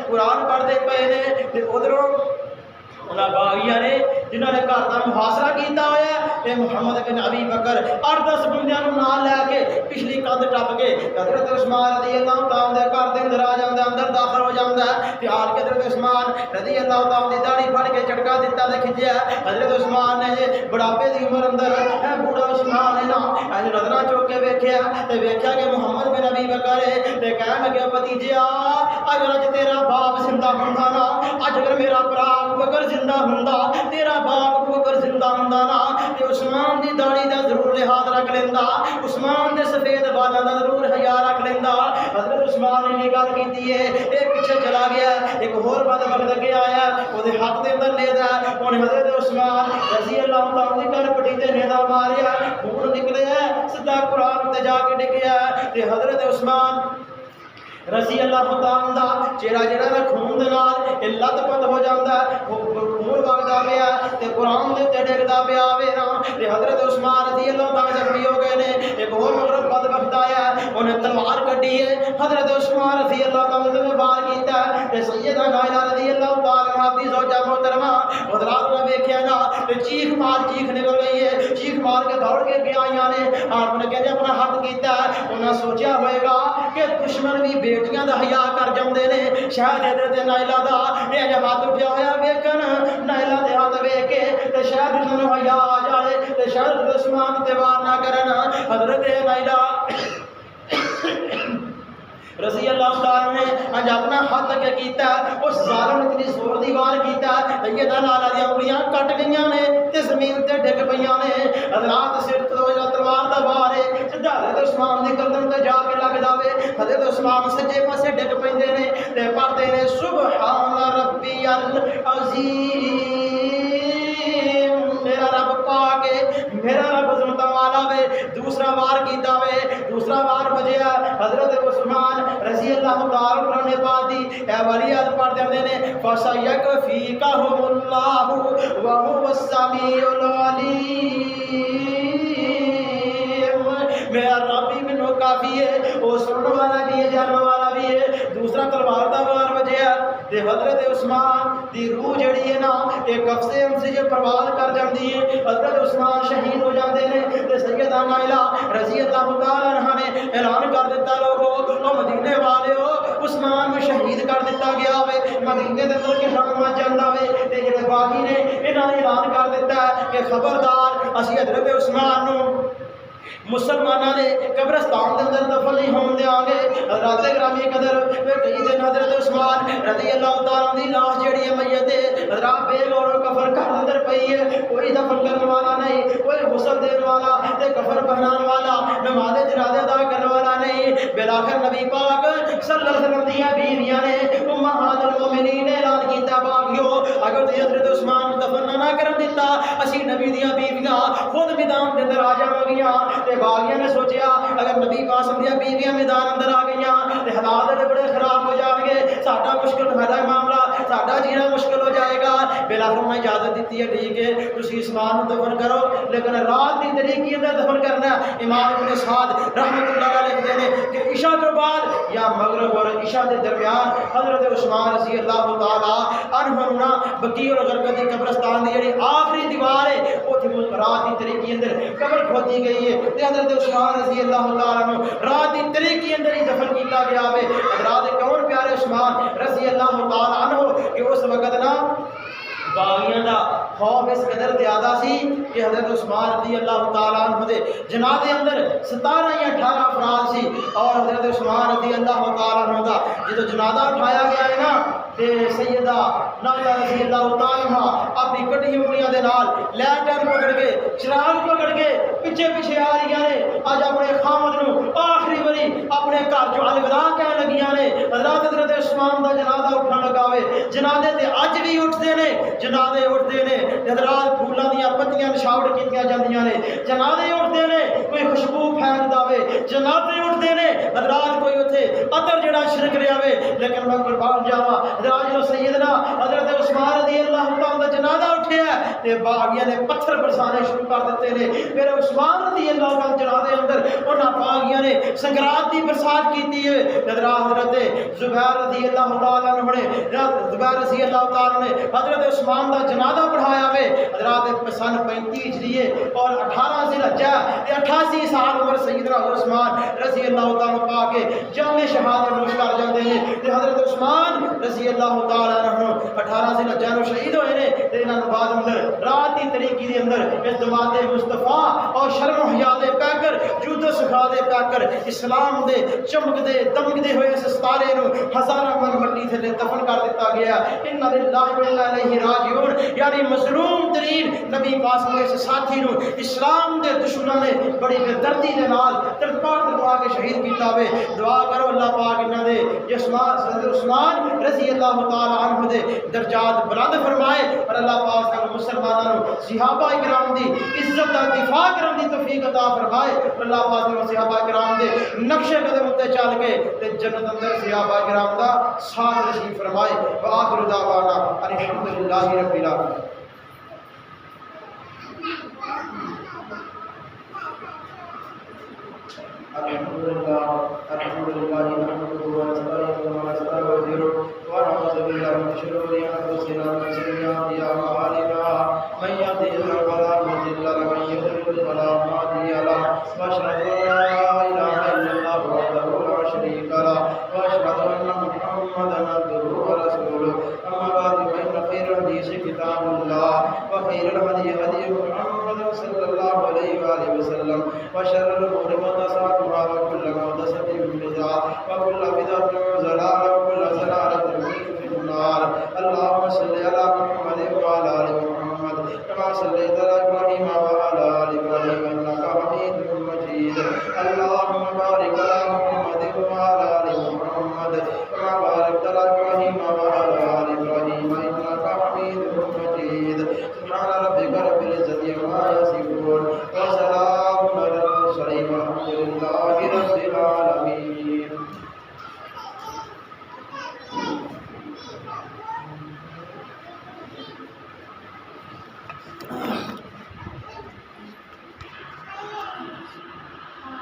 قرآن پڑھتے پے نے تے ادھروں انہاں باغیاں نے جنہوں نے گھر کا محاصرہ کیتا ہوا ہے تے محمد بن ابی بکر 8-10 بندیاں نوں نال لے کے پچھلی کندھ ٹپ کے حضرت عثمان رضی اللہ تعالیٰ دے گھر دے اندر آ جاندا اندر داخل ہو جاندا ہے تے آل کے حضرت عثمان رضی اللہ تعالیٰ دی داڑھی پھڑ کے چٹکا دتا تے کھچیا حضرت عثمان نے بڑھاپے دی عمر اندر بوڑھا عثمان نے نا اج نظراں چوک کے ویکھیا تے ویکھیا کہ محمد بن ابی بکر ہے تے کہن لگا بھتیجیا اگر اج تیرا باپ زندہ ہوندا نا اج اگر میرا بھرا ابو بکر زندہ ہوندا تیرا باپ ابو بکر زندہ ہوندا نا تے عثمان دی داڑھی دا ضرور لحاظ رکھ لیندا عثمان دے سفید بالاں دا ضرور حیا رکھ لیندا حضرت عثمان نے یہ گل کیتی ہے اے پیچھے چلا گیا ایک اور بدبخت اگے آیا او دے ہاتھ دے اندر لیدا اونے حضرت عثمان رضی اللہ تعالی عنہ کر پٹی تے نیدا ماریا خون نکلیا سیدھا قرآن تے جا کے ڈگیا تے حضرت عثمان رضی اللہ تعالیٰ دا چہرہ جڑا نا خون دے نال لت پت ہو جاندا ہے خون وگدا پیا تے قرآن دے تے ڈگدا پیا وے نا تے حضرت عثمان رضی اللہ تعالیٰ زخمی ہو گئے نے ایک اور مغرب بدبخت آیا انہیں تلوار کڈی ہے حضرت عثمان رضی اللہ تعالیٰ نے وار کیتا ہے تے سیدہ نائلہ رضی اللہ تعالیٰ عنہا دی زوجہ محترمہ حضرات نے ویکھیا نا تے چیخ نکل گئی ہے چیخ مار کے دوڑ کے گیا آئیاں نے آپ نے کہتے اپنا ہاتھ کیتا ہے انہاں سوچیا ہوئے گا کہ دشمن بھی بیٹیاں دا حیا کر جاندے نے شاید حضرت نائلہ دا یہ جو ہاتھ اٹھیا ہویا ویکھن نائلہ دے ہاتھ ویکھ کے تے شاید انہاں نوں حیا آ جائے تے شاید عثمان تے وار نہ کرن حضرت نائلہ رضی اللہ تعالیٰ نے اج اپنا ہاتھ اگے کیتا اس ظالم اتنی زور دی وار کیتا سیدہ نائلہ دی انگلیاں کٹ گئیاں نے تے زمین تے ڈگ پیاں نے حضرات سر تو تلوار دا وار ہے سیدھا حضرت عثمان دی گردن تے جا کے لگ جاوے حضرت عثمان سجے پاسے ڈگ پیندے نے تے پڑھدے نے سبحان ربی العظیم میرا رب پاک ہے میرا رب عظمت والا وے دوسرا وار کیتا وے دوسرا وار بجیا حضرت عثمان رضی اللہ تعالی عنہ نے پاتی اے ولیات پڑھ دیندے نے فَسَيَكْفِيكَهُمُ اللَّهُ وَهُوَ السَّمِيعُ الْعَلِيمُ میرا رب ہی منو کافی ہے وہ سننے والا بھی ہے جاننے والا بھی ہے دوسرا تلوار دا وار بجیا تے حضرت عثمان دی روح جڑی ہے نا ایک قفصے سے جو پرواز کر جاندی ہے حضرت عثمان شہید ہو جاندے نے تے سیدہ نائلہ رضی اللہ تعالی عنہا نے اعلان کر دیتا لوگو او مدینے والے ہو عثمان میں شہید کر دیتا گیا وے مدینے دے اندر کے حق مچ جاندا وے تے جڑے باقی نے انہاں نے اعلان کر دیتا ہے کہ خبردار اسی حضرت عثمان نو مسلمانوں نے قبرستان کے اندر دفن نہیں ہون دیا گے حضرات گرامی قدر کئی دن حضرت عثمان رضی اللہ تعالیٰ دی لاش جڑی ہے میت حضرات بے غور و کفن گھر اندر پئی ہے کوئی دفن کرنے والا نہیں کوئی غسل دینے والا تے کفن پہنانے والا نماز جنازہ ادا کرنے والا نہیں بالآخر نبی پاک صلی اللہ علیہ وسلم دی بیویاں نے امہات المومنین نے اعلان کیتا باغیو اگر تے حضرت عثمان دفن نہ کرن دیتا اسی نبی دی بیویاں خود میدان دے اندر آ جاواں تے باغیاں نے سوچیا اگر نبی پاک دیا بیویاں میدان اندر آ گئیاں تے حالات دے بڑے خراب ہو جان گے ساڈا مشکل ہے معاملہ ساڈا جینا مشکل ہو جائے گا بالآخر میں اجازت دیتی ہے ٹھیک ہے تسی عثمان کو دفن کرو لیکن رات کی طریقے اندر دفن کرنا امام ابن سعد رحمۃ اللہ علیہ لکھتے ہیں کہ عشاء کے بعد یا مغرب اور عشاء کے درمیان حضرت عثمان رضی اللہ تعالی عنہ بقیع الغرقد کی قبرستان دی جڑی آخری دیوار ہے اوتھے رات کی طریقے اندر قبر کھودی گئی ہے تے حضرت عثمان رضی اللہ تعالی عنہ رات کی طریقے اندر ہی دفن کیتا گیا ہے حضرات کون پیارے عثمان رضی اللہ تعالی عنہ کہ اس وقت نا باغیاں دا خوف اس قدر زیادہ سی کہ حضرت عثمان رضی اللہ تعالیٰ عنہ دے جنازے اندر 17 یا 18 افراد سی اور حضرت عثمان رضی اللہ تعالیٰ عنہ دا جدو جنازہ اٹھایا گیا ہے نا تے سیدہ نائلہ رضی اللہ تعالیٰ عنہ اپنی کٹی انگلیاں دے نال لینٹر پکڑ کے چراغ پکڑ کے پیچھے پیچھے آ رہی نے اج اپنے خامد نو آخری باری اپنے گھر چوں الوداع کہن لگیاں نے حضرت عثمان دا جنازہ اٹھن لگا وے جنازے تے اج بھی اٹھدے نے جنازے اٹھتے ہیں حضرات پھولاں دیاں پتیاں نشاور کیتیاں جاندیاں نے جنازے اٹھتے ہیں کوئی خوشبو پھینکدا وے جنازے اٹھتے ہیں حضرات کوئی اوتھے عطر جڑا چھڑک رہا وے لیکن میں قربان جاواں جو سیدنا حضرت عثمان رضی اللہ تعالیٰ دا جنازہ اٹھیا تے باغیاں نے پتھر برسانے شروع کر دیتے نے. پھر عثمان رضی اللہ تعالیٰ جنازے اندر انہاں باغیاں نے سنگرات دی برسات کیتی ہے. حضرت زبیر رضی اللہ تعالیٰ نے زبیر رضی اللہ تعالیٰ نے حضرت عثمان دا جنازہ پڑھایا ہے. حضرات سن 35 ہجری اور 18 ذی الحجہ 88 سال عمر سیدنا عثمان رضی اللہ تعالیٰ پاک کے جام شہادت نوش کر جاندے نے. تے حضرت عثمان رضی اللہ تعالیٰ عنہ 18 ذی الحجہ نو شہید ہوئے نے. تے انہاں نوں بعد اندر رات دی طریقے دے اندر اعتماد مصطفیٰ اور شرم و حیا دے پہ کر جود و سخا دے پہ کر اسلام دے چمکدے دمکدے ہوئے اس ستارے نو ہزاراں من مٹی تھلے دفن کر دیتا گیا. انا للہ و انا الیہ راجعون. یعنی مظلوم ترین نبی پاک کے ساتھی نو اسلام دے دشمنوں نے بڑی بے دردی دے نال تڑپا تڑپا کے شہید کیتا وے. دعا کرو اللہ پاک انہاں دے حضرت عثمان رضی اللہ تعالی عنہ دے درجات بلند فرمائے اور اللہ پاک سب مسلمانوں نو صحابہ کرام دی عزت دا دفاع کرن دی توفیق عطا فرمائے. اللہ پاک نے صحابہ کرام دے نقش قدم تے چل کے تے جنت اندر صحابہ کرام دا ساتھ نصیب فرمائے. وآخر دعوانا الحمدللہ رب العالمین. الحمدللہ نحمده ونستعينه ونستغفره ونعوذ بالله من شرور انفسنا ومن سيئات اعمالنا من يهده الله فلا مضل له ومن يضلل فلا هادي له واشهد ان لا اله الا الله وحده لا شريك له واشهد ان محمدا عبده ورسوله. اما بعد فان خير الحديث كتاب الله وخير الهدي هدي محمد صلى الله عليه واله وسلم وشر الامور محدثاتها وكل محدثة بدعة وكل بدعة ضلالة وكل ضلالة في النار. اللهم صل على محمد وعلى آل محمد كما صليت على إبراهيم وعلى آل إبراهيم إنك حميد مجيد. اللهم بارك على محمد وعلى آل محمد كما باركت على إبراهيم وعلى آل إبراهيم إنك حميد مجيد. سبحان ربك رب العزة عما يصفون وسلام على المرسلين والحمد لله رب العالمين.